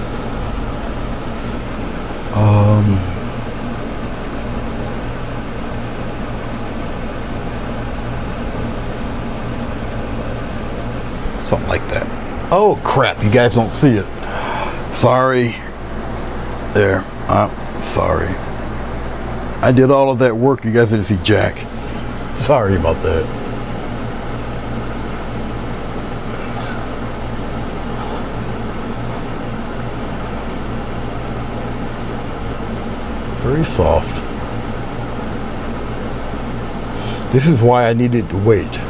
Something like that. Oh crap, you guys don't see it. Sorry. There, I'm sorry. I did all of that work, you guys didn't see jack. Sorry about that. Very soft. This is why I needed to wait.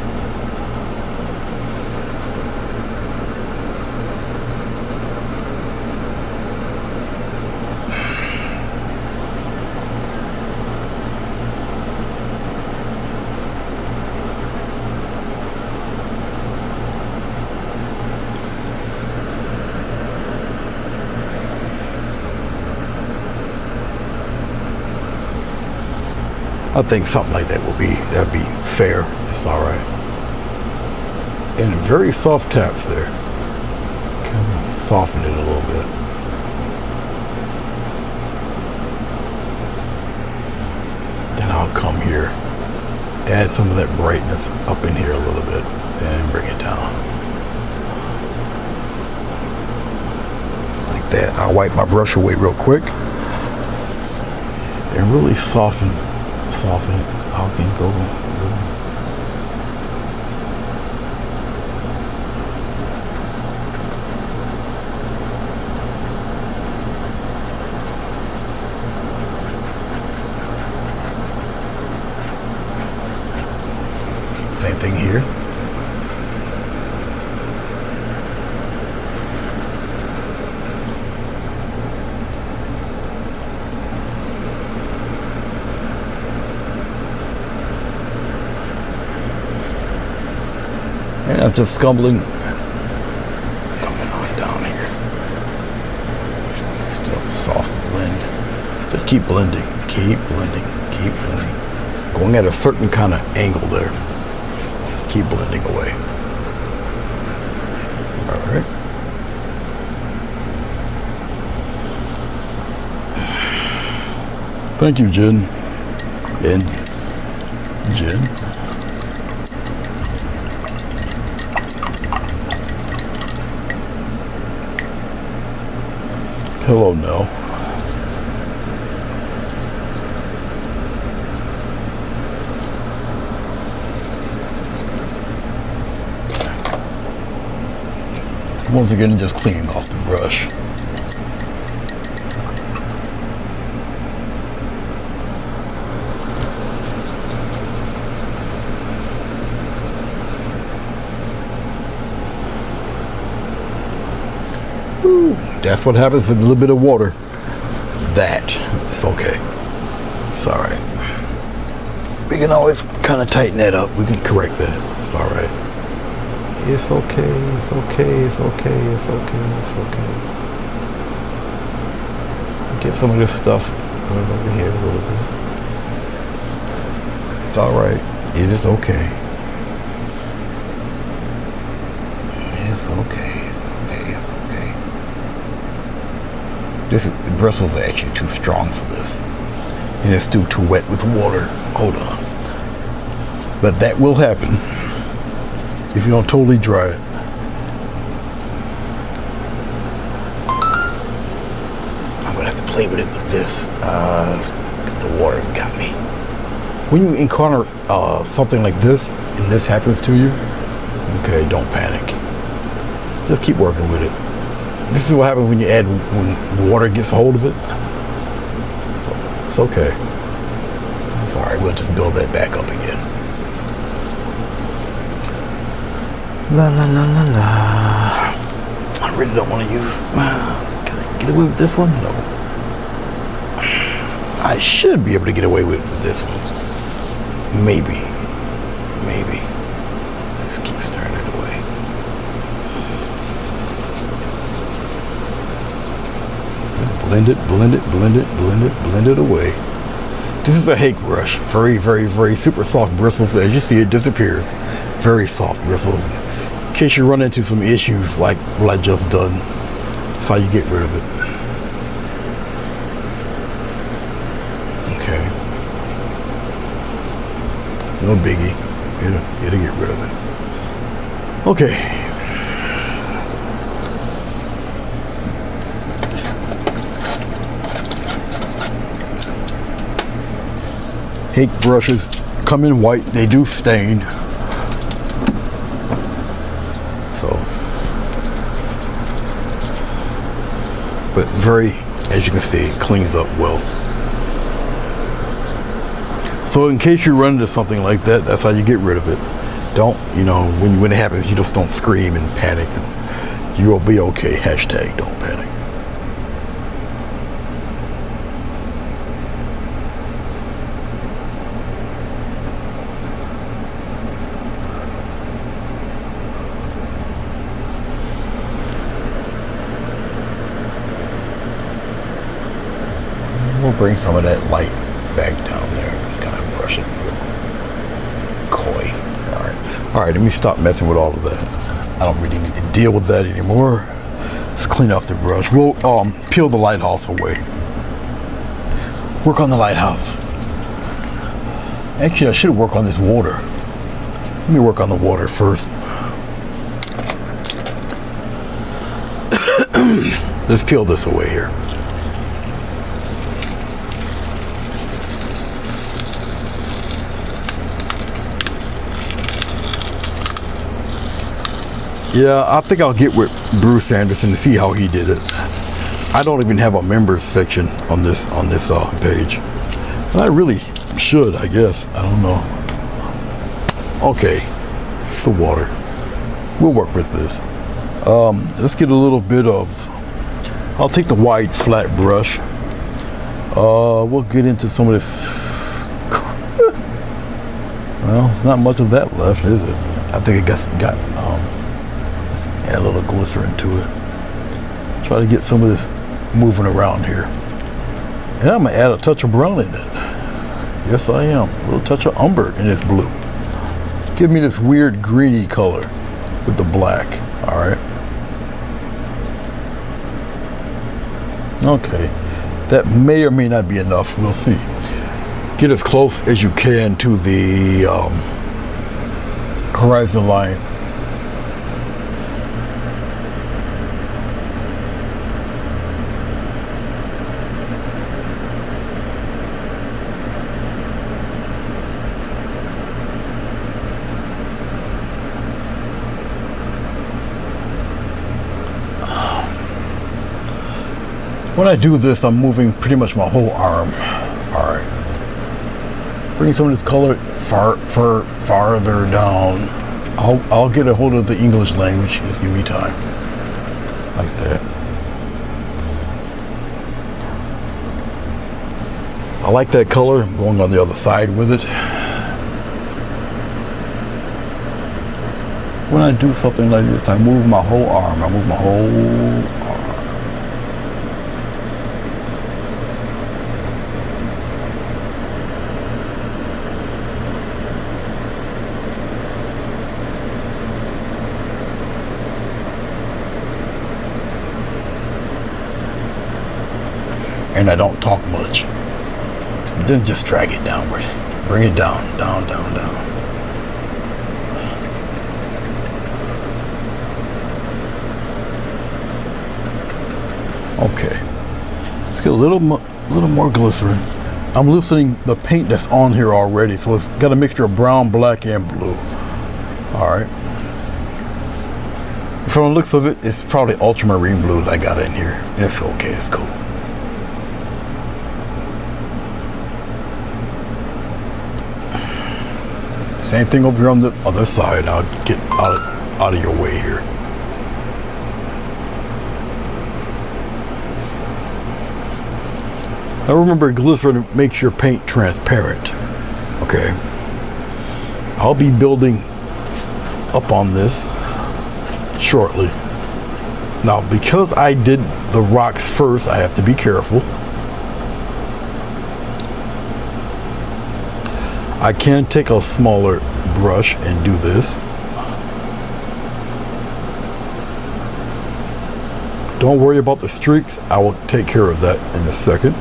I think something like that that'd be fair. It's all right. And very soft taps there. Kind of soften it a little bit. Then I'll come here, add some of that brightness up in here a little bit, and bring it down. Like that. I'll wipe my brush away real quick and really soften it. I can go. Same thing here. And I'm just coming on down here. Still soft blend. Just keep blending, keep blending, keep blending. Going at a certain kind of angle there. Just keep blending away. All right. Thank you, Jen. And Jen. Hello, Nell. Once again, just cleaning off the brush. That's what happens with a little bit of water. It's okay. It's all right. We can always kind of tighten that up. We can correct that. It's all right. It's okay. It's okay. It's okay. It's okay. It's okay. Get some of this stuff over here a little bit. It's all right. It is okay. It's okay. The bristles are actually too strong for this. and it's still too wet with water. Hold on. But that will happen if you don't totally dry it. I'm gonna have to play with it with this. The water's got me. When you encounter something like this, and this happens to you, okay, don't panic. Just keep working with it. This is what happens when you add, when water gets a hold of it. So it's okay. It's all right. We'll just build that back up again. La la la la la. I really don't want to use. Can I get away with this one? No. I should be able to get away with this one. Maybe. Maybe. Just keep stirring it away. Just blend it, blend it, blend it, blend it, blend it away. This is a hake brush. Very, very, very super soft bristles. As you see, it disappears. Very soft bristles. In case you run into some issues like what I just done, that's how you get rid of it. Okay. No biggie. It'll get rid of it. Okay. Hake brushes come in white. They do stain. So, but very, as you can see, it cleans up well. So in case you run into something like that, that's how you get rid of it. Don't, when it happens, you just don't scream and panic, and you will be okay. Hashtag don't panic. We'll bring some of that light back down there. Kind of brush it real coy. All right, let me stop messing with all of that. I don't really need to deal with that anymore. Let's clean off the brush. We'll peel the lighthouse away. Work on the lighthouse. Actually, I should work on this water. Let me work on the water first. Let's peel this away here. Yeah, I think I'll get with Bruce Anderson to see how he did it. I don't even have a members section on this page, and I really should, I guess. I don't know. Okay, the water. We'll work with this. Let's get a little bit of. I'll take the wide flat brush. We'll get into some of this. Well, it's not much of that left, is it? I think it got. Add a little glycerin to it. Try to get some of this moving around here. And I'm gonna add a touch of brown in it. Yes, I am. A little touch of umber in this blue. Give me this weird greeny color with the black. All right. Okay. That may or may not be enough. We'll see. Get as close as you can to the horizon line. When I do this, I'm moving pretty much my whole arm. All right. Bring some of this color farther down. I'll get a hold of the English language. Just give me time. Like that. I like that color. I'm going on the other side with it. When I do something like this, I move my whole arm. I move my whole arm. And I don't talk much. Then just drag it downward. Bring it down, down, down, down. Okay. Let's get a little more glycerin. I'm loosening the paint that's on here already, so it's got a mixture of brown, black, and blue. All right. From the looks of it, it's probably ultramarine blue that I got in here. It's okay, it's cool. Same thing over here on the other side. I'll get out of your way here. Now remember, glycerin makes your paint transparent. Okay. I'll be building up on this shortly. Now, because I did the rocks first, I have to be careful. I can take a smaller brush and do this. Don't worry about the streaks. I will take care of that in a second.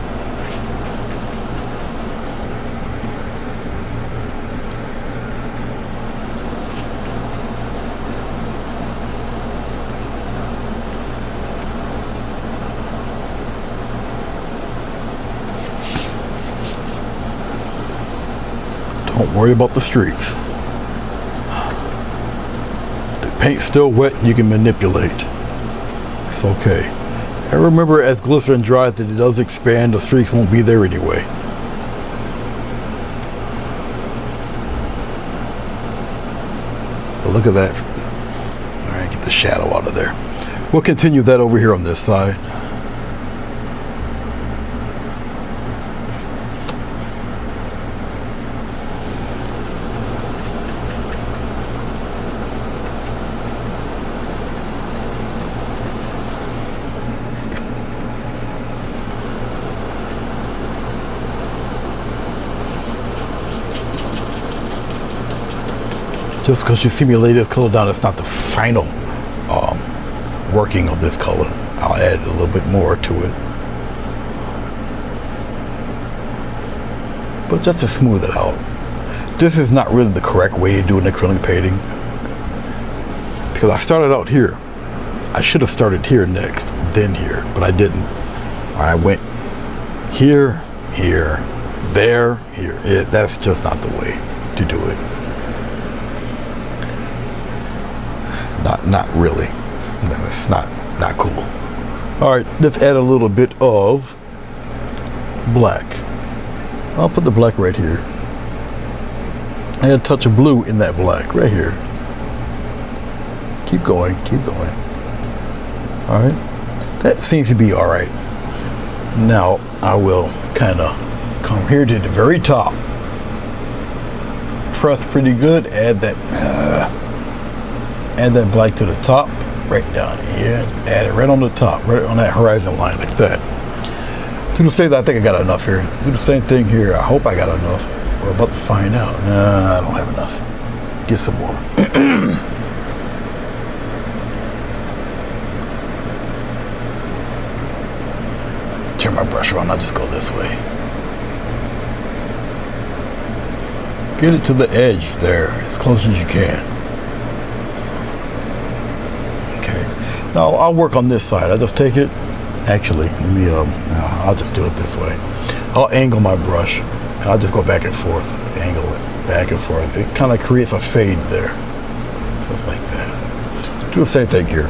Don't worry about the streaks. The paint's still wet, you can manipulate. It's okay. And remember, as glycerin dries, it does expand, the streaks won't be there anyway. But look at that. All right, get the shadow out of there. We'll continue that over here on this side. Just because you see me lay this color down, it's not the final working of this color. I'll add a little bit more to it. But just to smooth it out. This is not really the correct way to do an acrylic painting, because I started out here. I should have started here next, then here, but I didn't. I went here, here, there, here. That's just not the way to do it. Not really. No, it's not cool. All right, let's add a little bit of black. I'll put the black right here. Add a touch of blue in that black right here. Keep going, keep going. All right, that seems to be all right. Now I will kind of come here to the very top. Press pretty good. Add that black to the top, right down here. Add it right on the top, right on that horizon line like that. Do the same thing. I think I got enough here. Do the same thing here. I hope I got enough. We're about to find out. Nah, I don't have enough. Get some more. Turn my brush around. I'll just go this way. Get it to the edge there, as close as you can. Now I'll work on this side. I'll just take it. Actually, let me. I'll just do it this way. I'll angle my brush, and I'll just go back and forth. Angle it back and forth. It kind of creates a fade there, just like that. Do the same thing here.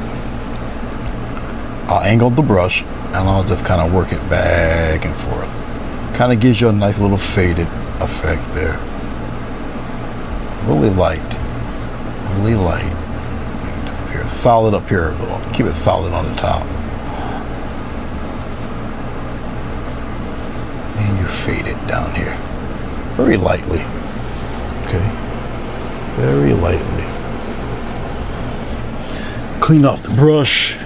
I'll angle the brush, and I'll just kind of work it back and forth. Kind of gives you a nice little faded effect there. Really light. Really light. Solid up here though. Keep it solid on the top. And you fade it down here. Very lightly. Okay. Very lightly. Clean off the brush.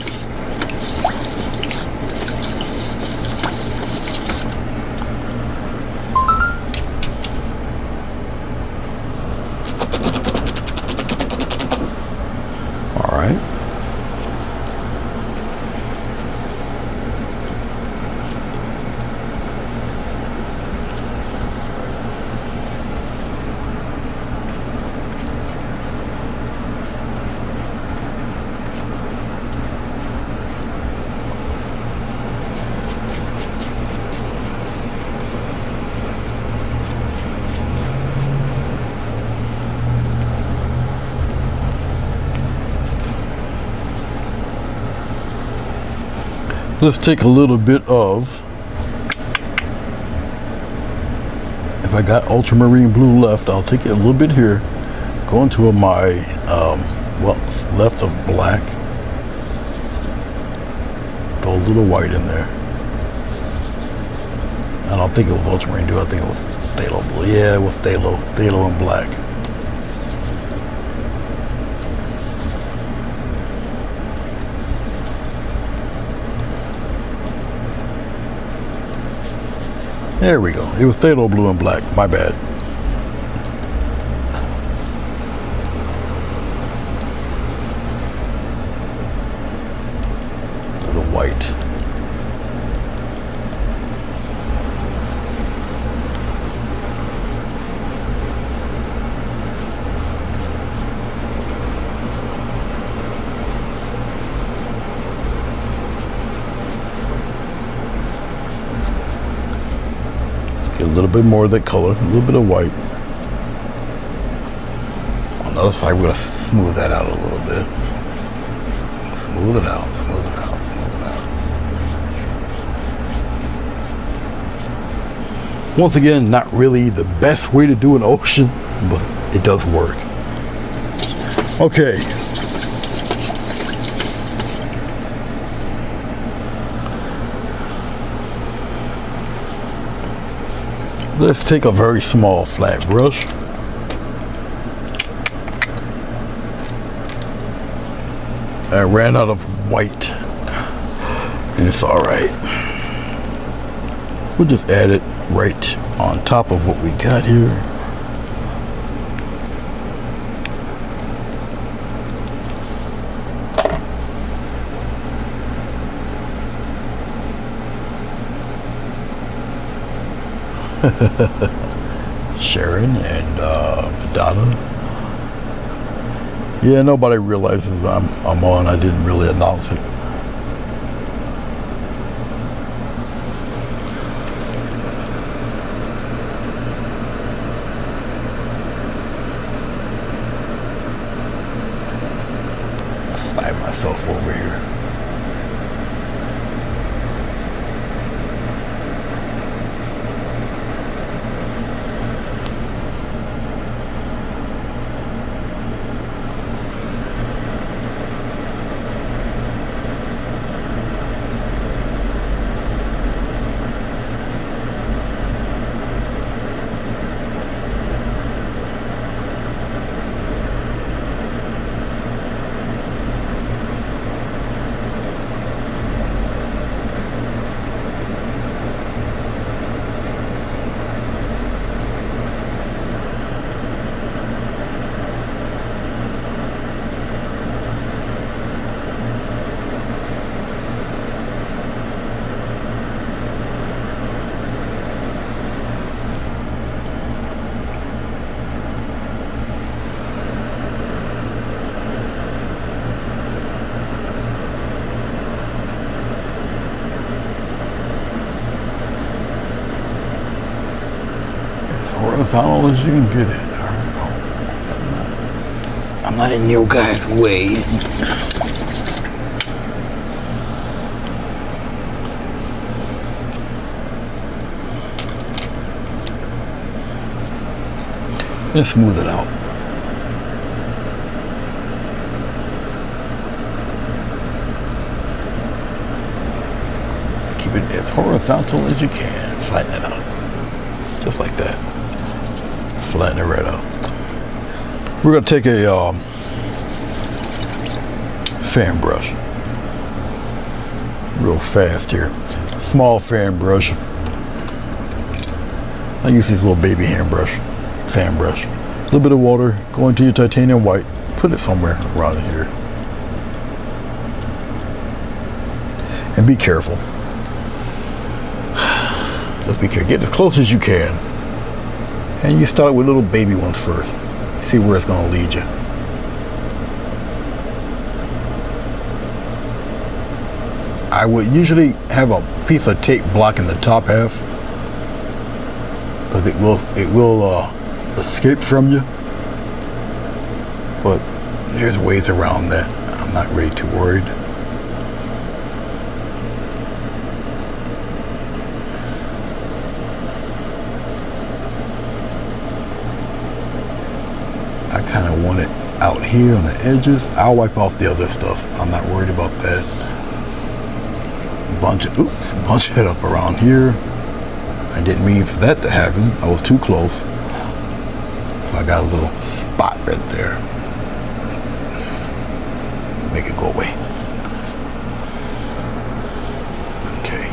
Let's take a little bit of, if I got ultramarine blue left, I'll take it a little bit here. Go into my, what's left of black. Throw a little white in there. I don't think it was ultramarine blue, I think it was phthalo blue. Yeah, it was phthalo and black. There we go. It was phthalo blue and black. My bad. The white. Get a little bit more of that color, a little bit of white. On the other side, we're gonna smooth that out a little bit. Smooth it out, smooth it out, smooth it out. Once again, not really the best way to do an ocean, but it does work. Okay. Let's take a very small flat brush. I ran out of white, and it's all right. We'll just add it right on top of what we got here. Sharon and Madonna. Yeah, nobody realizes I'm on. I didn't really announce it. Slide myself over here. Horizontal as you can get it. I'm not in your guys' way. And smooth it out. Keep it as horizontal as you can. Flatten it out. Just like that. Flatten it right out. We're going to take a fan brush. Real fast here. Small fan brush. I use this little baby fan brush. A little bit of water. Go into your titanium white. Put it somewhere around in here. And be careful. Just be careful. Get as close as you can. And you start with little baby ones first. See where it's going to lead you. I would usually have a piece of tape blocking the top half, because it will escape from you. But there's ways around that. I'm not really too worried. I kind of want it out here on the edges. I'll wipe off the other stuff. I'm not worried about that. Bunch it up around here. I didn't mean for that to happen. I was too close. So I got a little spot right there. Make it go away. Okay.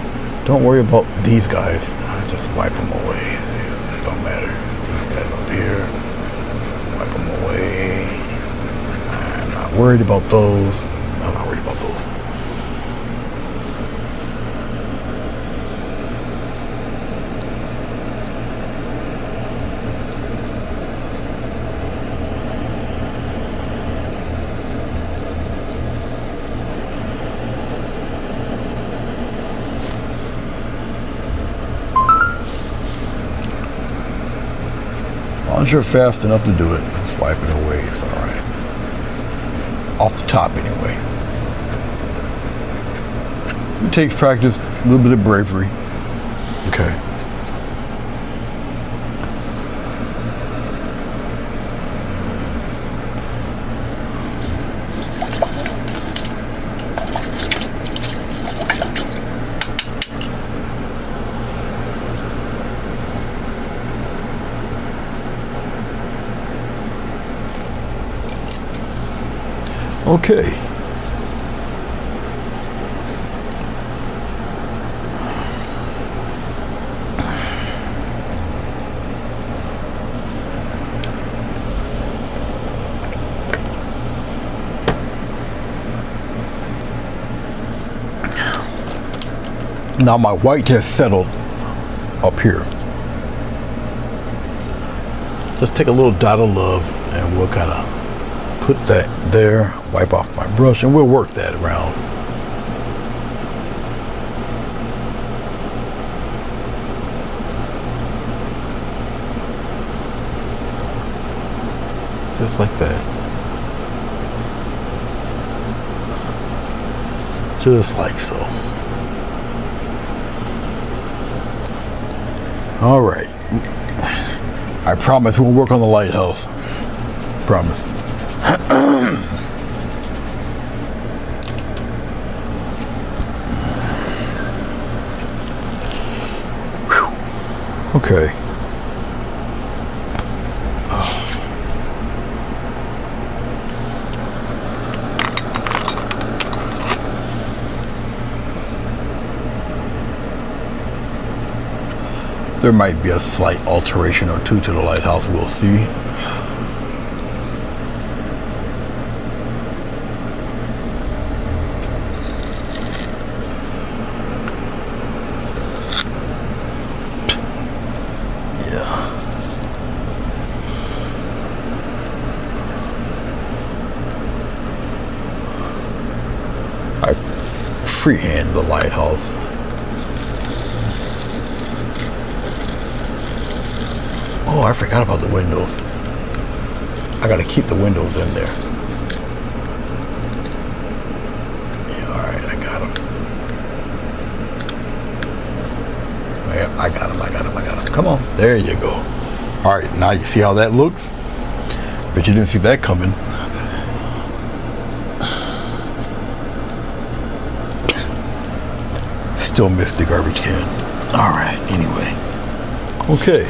Don't worry about these guys. I just wipe them away. See, it don't matter. These guys up here. Wipe them away. I'm not worried about those. I'm not worried about those. As you're fast enough to do it, just wipe it away. It's all right. Off the top, anyway. It takes practice, a little bit of bravery. Okay. Okay. Now my white has settled up here. Just take a little dot of love and we'll kind of put that there, wipe off my brush, and we'll work that around. Just like that. Just like so. All right. I promise we'll work on the lighthouse. Promise. Okay. There might be a slight alteration or two to the lighthouse, we'll see. I freehand the lighthouse. Oh, I forgot about the windows. I gotta keep the windows in there. Yeah, all right, I got them. Yeah, I got them. Come on, there you go. All right, now you see how that looks? But you didn't see that coming. Still missed the garbage can. All right, anyway. Okay.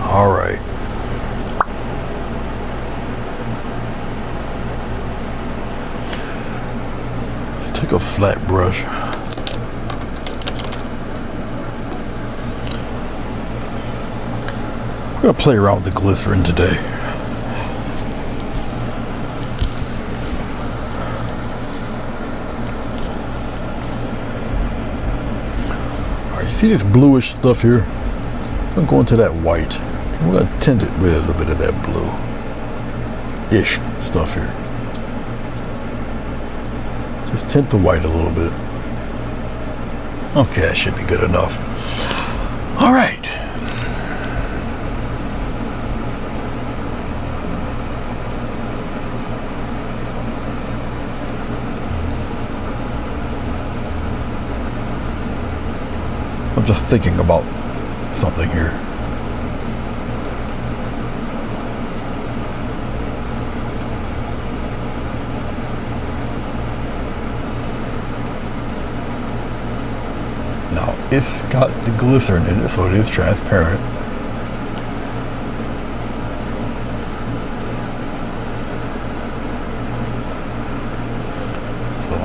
All right. Let's take a flat brush. I'm gonna play around with the glycerin today. All right, you see this bluish stuff here? I'm gonna go into that white. We're gonna tint it with a little bit of that blue-ish stuff here. Just tint the white a little bit. Okay, that should be good enough. All right. I'm just thinking about something here. Now, it's got the glycerin in it, so it is transparent. So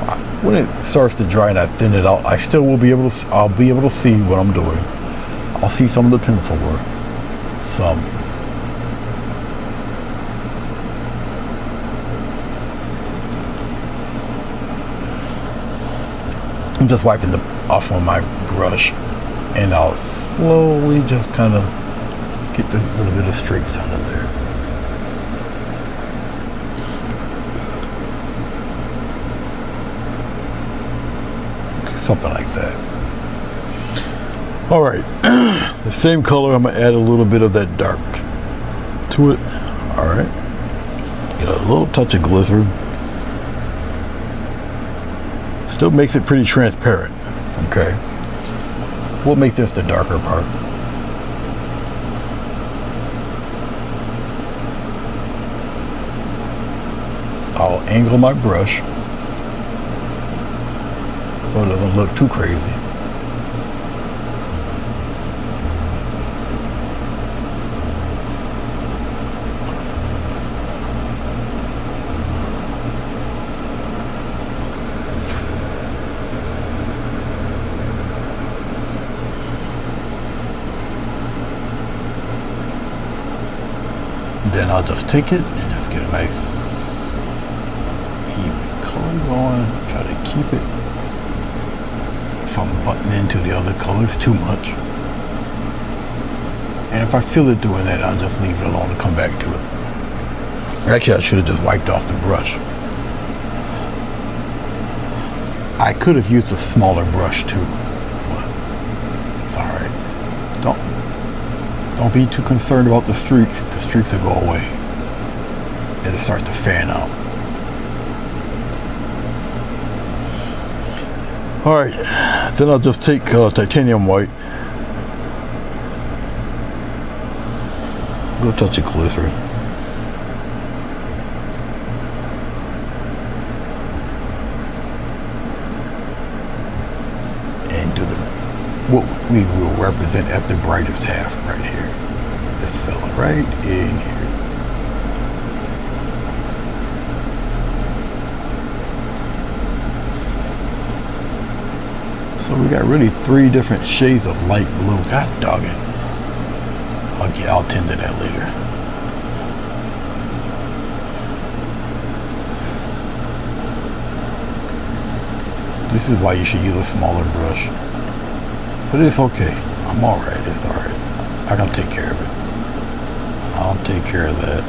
when it starts to dry and I thin it out, I still will be able to, I'll be able to see what I'm doing. I'll see some of the pencil work. Some. I'm just wiping the off on my brush, and I'll slowly just kind of get the little bit of streaks out of there. Okay, something like that. All right, the same color, I'm gonna add a little bit of that dark to it. All right, get a little touch of glycerin. Still makes it pretty transparent. Okay, we'll make this the darker part. I'll angle my brush so it doesn't look too crazy. Then I'll just take it and just get a nice even color going. Try to keep it from butting into the other colors too much. And if I feel it doing that, I'll just leave it alone and come back to it. Actually, I should have just wiped off the brush. I could have used a smaller brush too, but it's all right. Don't be too concerned about the streaks. The streaks will go away. It'll start to fan out. All right, then I'll just take titanium white. A little touch of glycerin. And do what we will represent as the brightest half right here. This fella right in here. So we got really 3 different shades of light blue. God dog it. I'll tend to that later. This is why you should use a smaller brush. But it's okay. I'm alright. It's alright. I can take care of it. I'll take care of that.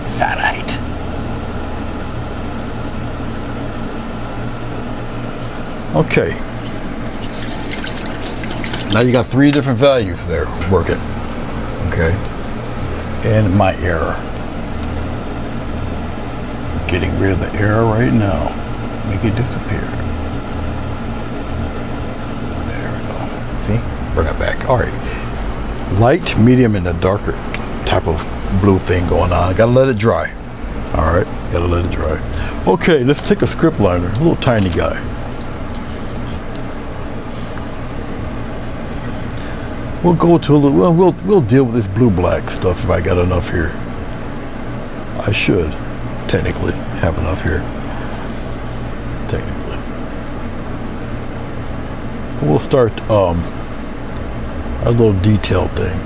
It's alright. Okay. Now you got 3 different values there working. Okay. And my error. Getting rid of the error right now. Make it disappear. There we go. See? Bring it back. All right. Light, medium, and a darker type of blue thing going on. I gotta let it dry. All right. Gotta let it dry. Okay, let's take a script liner. A little tiny guy. We'll go to a little. Well, we'll deal with this blue-black stuff if I got enough here. I should technically have enough here. Technically, we'll start our little detail thing.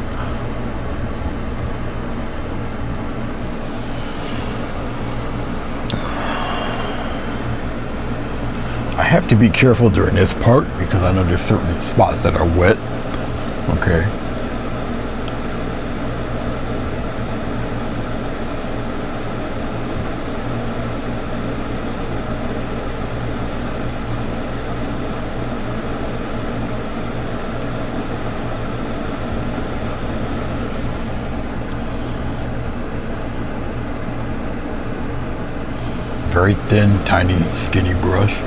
I have to be careful during this part because I know there's certain spots that are wet. Okay. Very thin, tiny, skinny brush.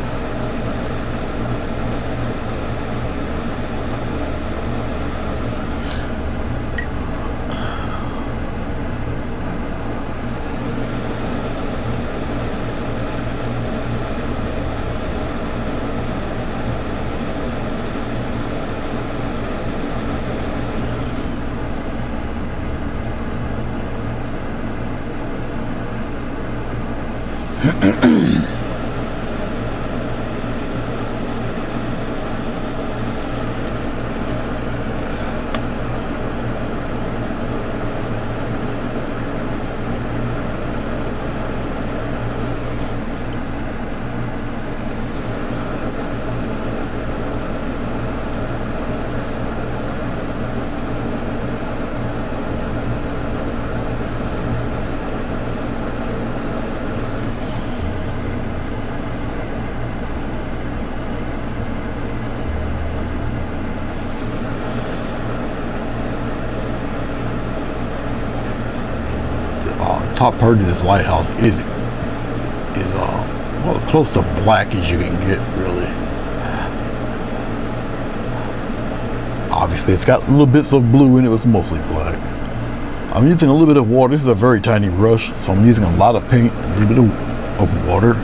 Top part of this lighthouse is well, as close to black as you can get, really. Obviously, it's got little bits of blue in it, but it's mostly black. I'm using a little bit of water. This is a very tiny brush, so I'm using a lot of paint, a little bit of water.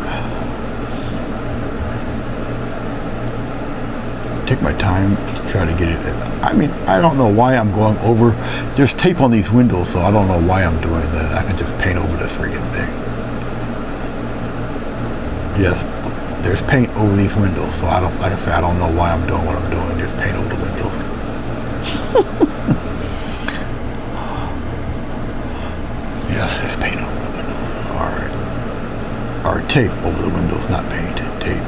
Take my time to try to get it. I mean, I don't know why I'm going over. There's tape on these windows, so I don't know why I'm doing that. I can just paint over this freaking thing. Yes, there's paint over these windows, so I don't, like I said, I don't know why I'm doing what I'm doing. Just paint over the windows. Yes, there's paint over the windows. All right. Or tape over the windows, not paint, tape.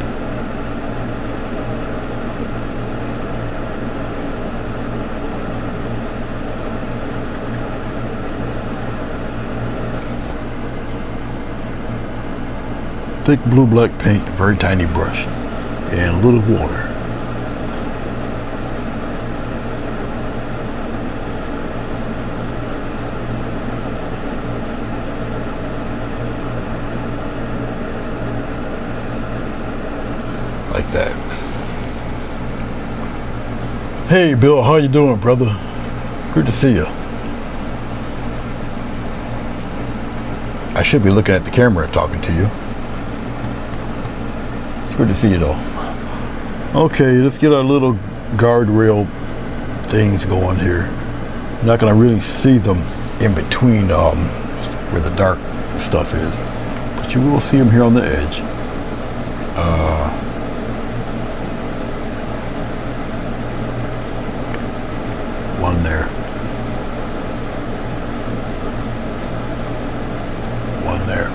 Thick blue-black paint, very tiny brush, and a little water. Like that. Hey, Bill, how you doing, brother? Good to see you. I should be looking at the camera and talking to you. Good to see you though. Okay, let's get our little guardrail things going here. I'm not gonna really see them in between where the dark stuff is, but you will see them here on the edge. One there. One there.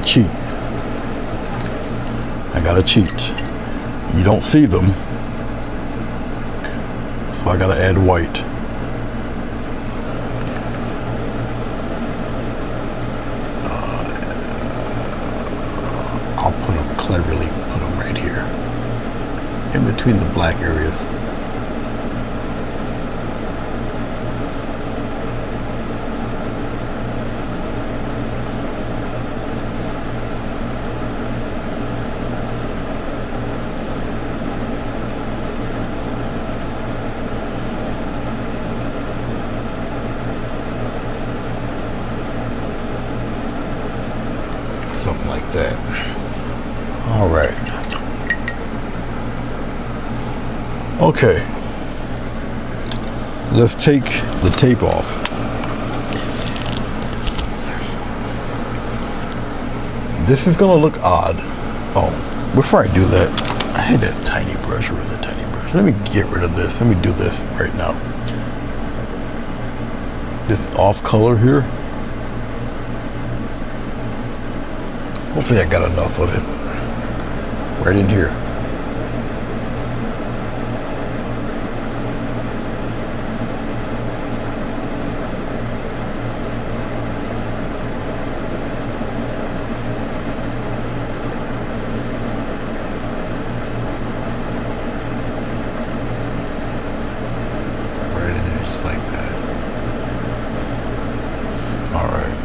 Cheat. I gotta cheat. You don't see them, so I gotta add white. I'll put them cleverly. Put them right here, in between the black areas. Something like that. All right. Okay. Let's take the tape off. This is gonna look odd. Oh, before I do that, I had that tiny brush. Where's that tiny brush? Let me get rid of this. Let me do this right now. This off color here. Hopefully I got enough of it. Right in here. Right in there, just like that. All right.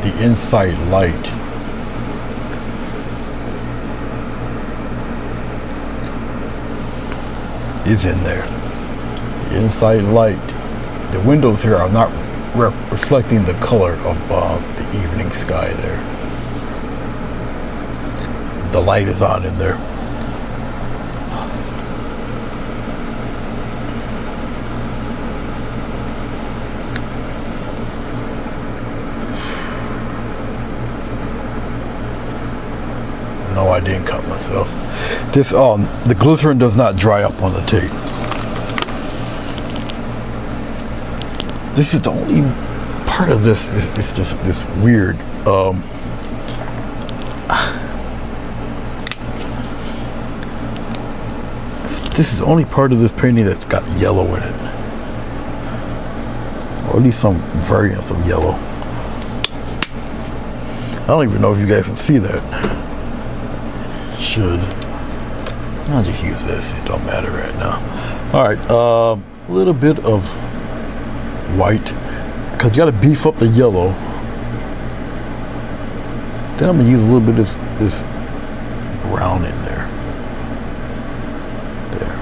the inside light is in there. The inside light, the windows here are not reflecting the color of the evening sky there. The light is on in there. No, I didn't cut myself. This the glycerin does not dry up on the tape. This is the only part of this is just this weird. This is the only part of this painting that's got yellow in it, or at least some variants of yellow. I don't even know if you guys can see that. Should. I'll just use this. It don't matter right now. All right, a little bit of white, because you got to beef up the yellow. Then I'm gonna use a little bit of this brown in there. There.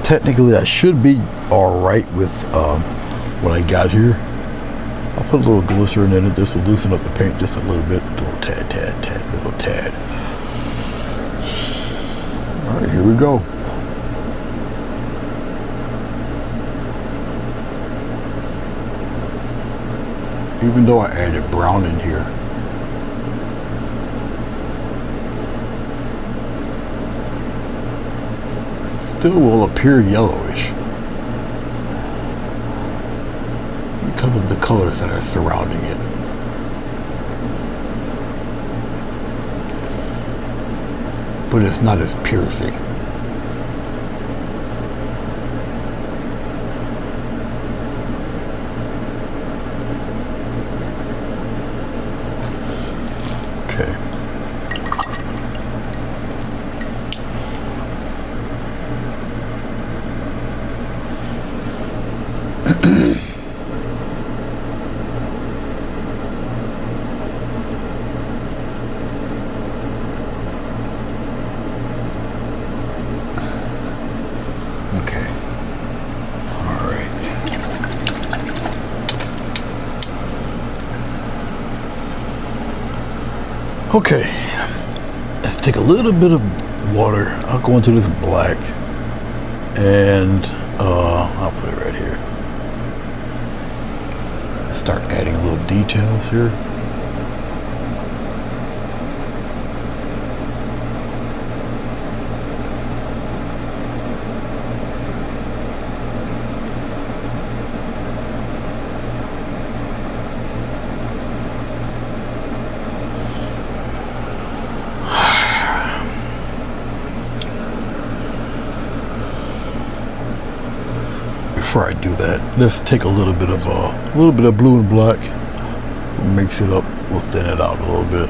Technically, I should be all right with what I got here. I'll put a little glycerin in it. This will loosen up the paint just a little bit. A little tad. All right, here we go. Even though I added brown in here, it still will appear yellowish because of the colors that are surrounding it. But it's not as piercing. Okay. Okay. All right. Okay. Let's take a little bit of water. I'll go into this black, and I'll put it right here. Start adding little details here. Before I do that, let's take a little bit of blue and black, mix it up. We'll thin it out a little bit.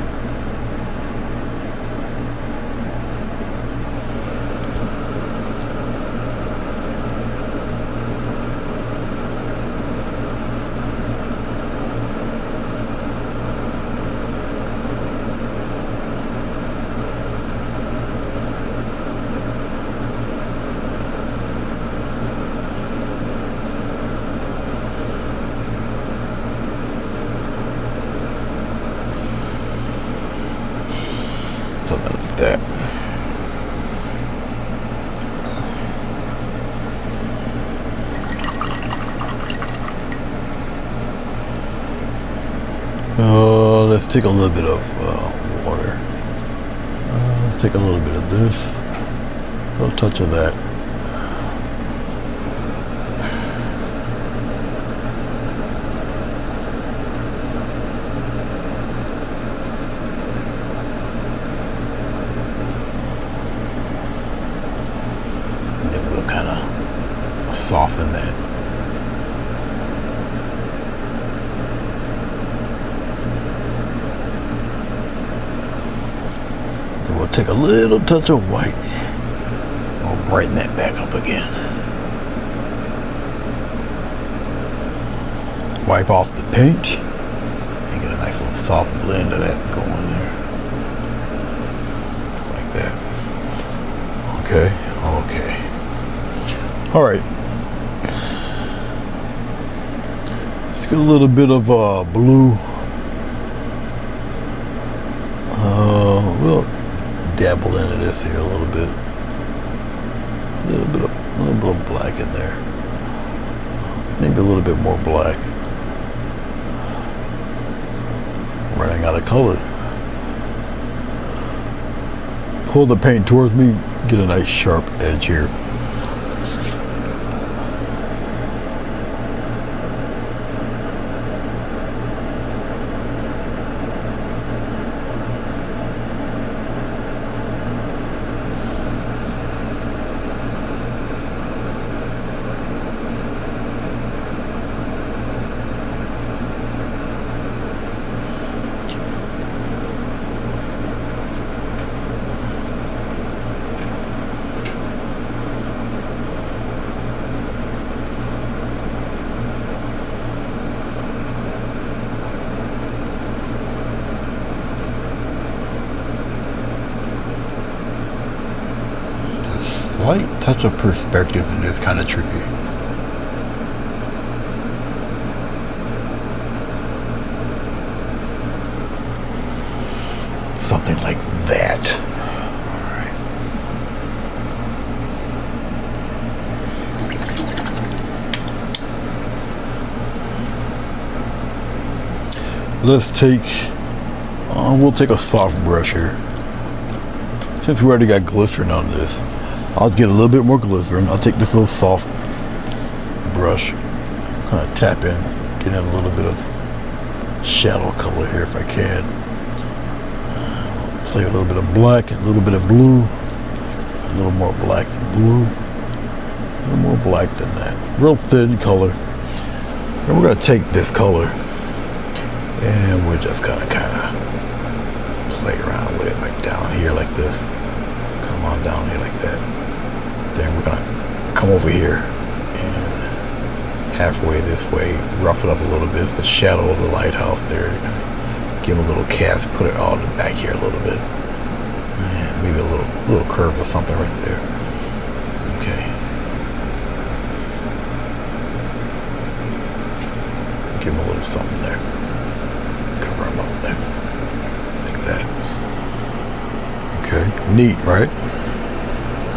Something like that. Let's take a little bit of water. Let's take a little bit of this, a little touch of that. Kind of soften that. Then we'll take a little touch of white and we'll brighten that back up again. wipe off the paint and get a nice little soft blend of that going there. Just like that. Okay, okay. All right. Let's get a little bit of blue. We'll dabble into this here a little bit. A little bit of black in there. Maybe a little bit more black. Running out of color. Pull the paint towards me, get a nice sharp edge here. Slight touch of perspective in this kind of tricky. Something like that. All right. Let's take, we'll take a soft brush here. Since we already got glycerin on this, I'll get a little bit more glycerin. I'll take this little soft brush, kind of tap in, get in a little bit of shadow color here if I can. Play a little bit of black and a little bit of blue, a little more black than blue, a little more black than that. Real thin color. And we're gonna take this color and we're just gonna kind of play around with it, like down here like this. Come on down here like that. Then we're gonna come over here and halfway this way, rough it up a little bit. It's the shadow of the lighthouse there. You're gonna give it a little cast, put it all back here a little bit. And maybe a little curve or something right there. Okay. Give him a little something there. Cover him up there. Like that. Okay. Neat, right?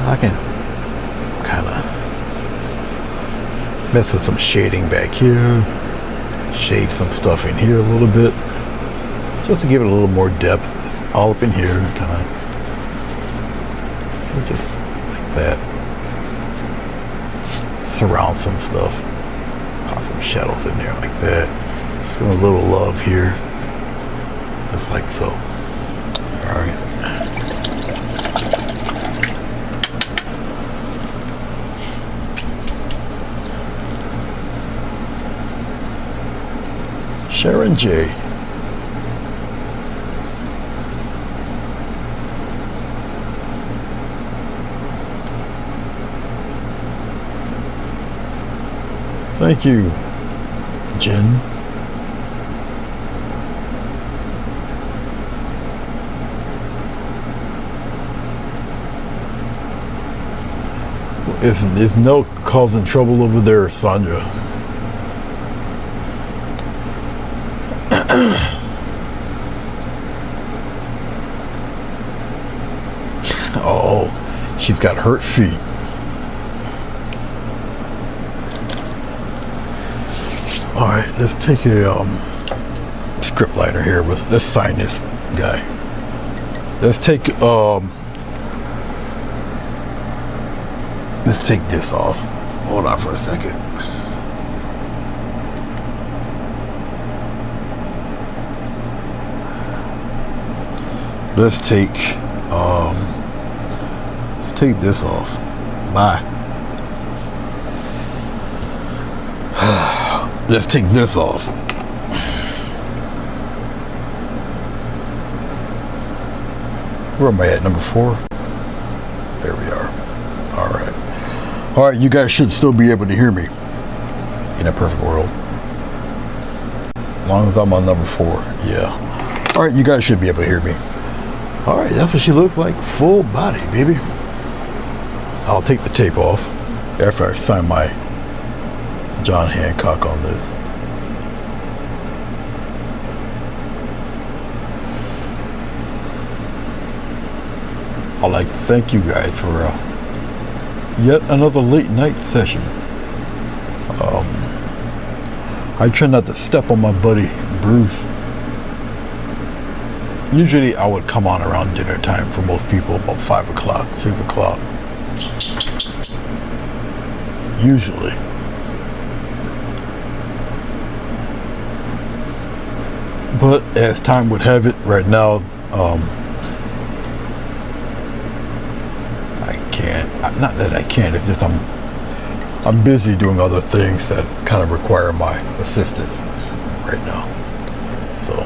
I can kind of mess with some shading back here, shade some stuff in here a little bit, just to give it a little more depth, all up in here, kind of, so just like that. Surround some stuff, pop some shadows in there like that, show a little love here, just like so. All right. Sharon J. Thank you, Jen. It's no causing trouble over there, Sandra. Oh, she's got hurt feet. All right, let's take a script lighter here. Let's sign this guy. Let's take this off. Hold on for a second. Let's take this off. Bye. Let's take this off. Where am I at? Number 4? There we are. All right. All right, you guys should still be able to hear me in a perfect world. As long as I'm on number 4, yeah. All right, you guys should be able to hear me. All right, that's what she looks like. Full body, baby. I'll take the tape off after I sign my John Hancock on this. I'd like to thank you guys for yet another late night session. I try not to step on my buddy Bruce. Usually I would come on around dinner time for most people, about 5 o'clock, 6 o'clock. Usually. But as time would have it, right now, I can't. Not that I can't, it's just I'm busy doing other things that kind of require my assistance right now. So.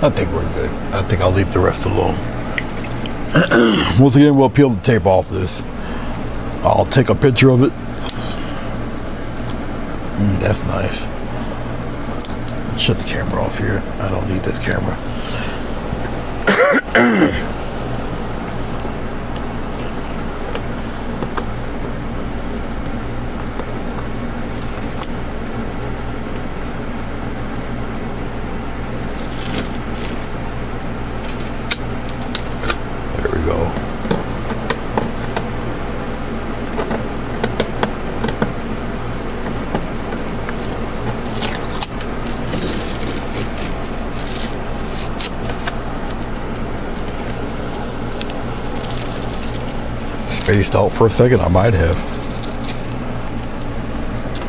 I think we're good. I think I'll leave the rest alone. Once again, we'll peel the tape off this. I'll take a picture of it. That's nice. Shut the camera off here. I don't need this camera. Spaced out for a second, I might have.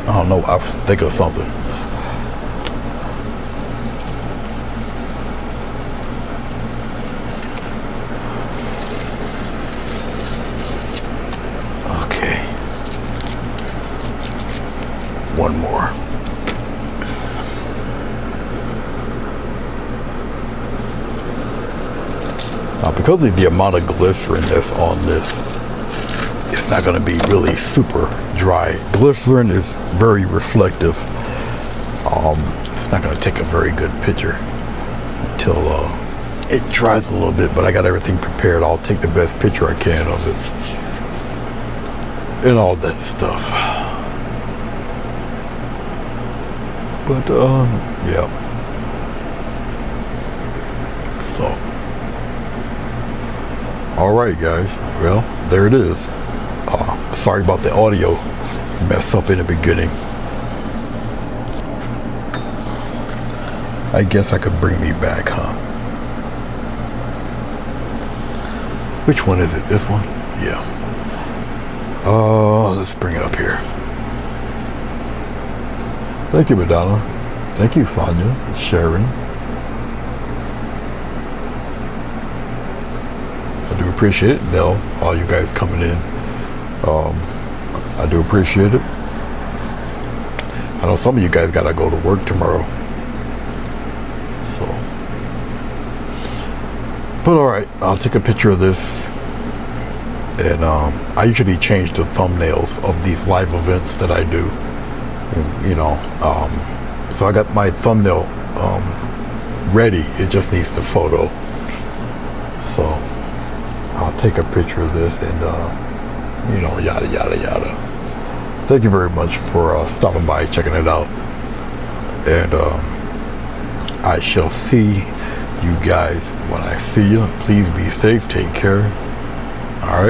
I don't know, I was thinking of something. Okay. One more. Now, because of the amount of glycerin that's on this, it's not going to be really super dry. Glycerin is very reflective. It's not going to take a very good picture until it dries a little bit, but I got everything prepared. I'll take the best picture I can of it and all that stuff. But yeah. So all right, guys, well, there it is. Sorry about the audio mess up in the beginning. I guess I could bring me back, huh? Which one is it? This one? Yeah. Let's bring it up here. Thank you, Madonna. Thank you, Sonia, Sharon. I do appreciate it. Nell, all you guys coming in. I do appreciate it. I know some of you guys gotta go to work tomorrow. So, but all right, I'll take a picture of this. And I usually change the thumbnails of these live events that I do. And, you know, so I got my thumbnail ready. It just needs the photo. So I'll take a picture of this and, you know, yada, yada, yada. Thank you very much for stopping by, checking it out. And I shall see you guys when I see you. Please be safe. Take care. All right.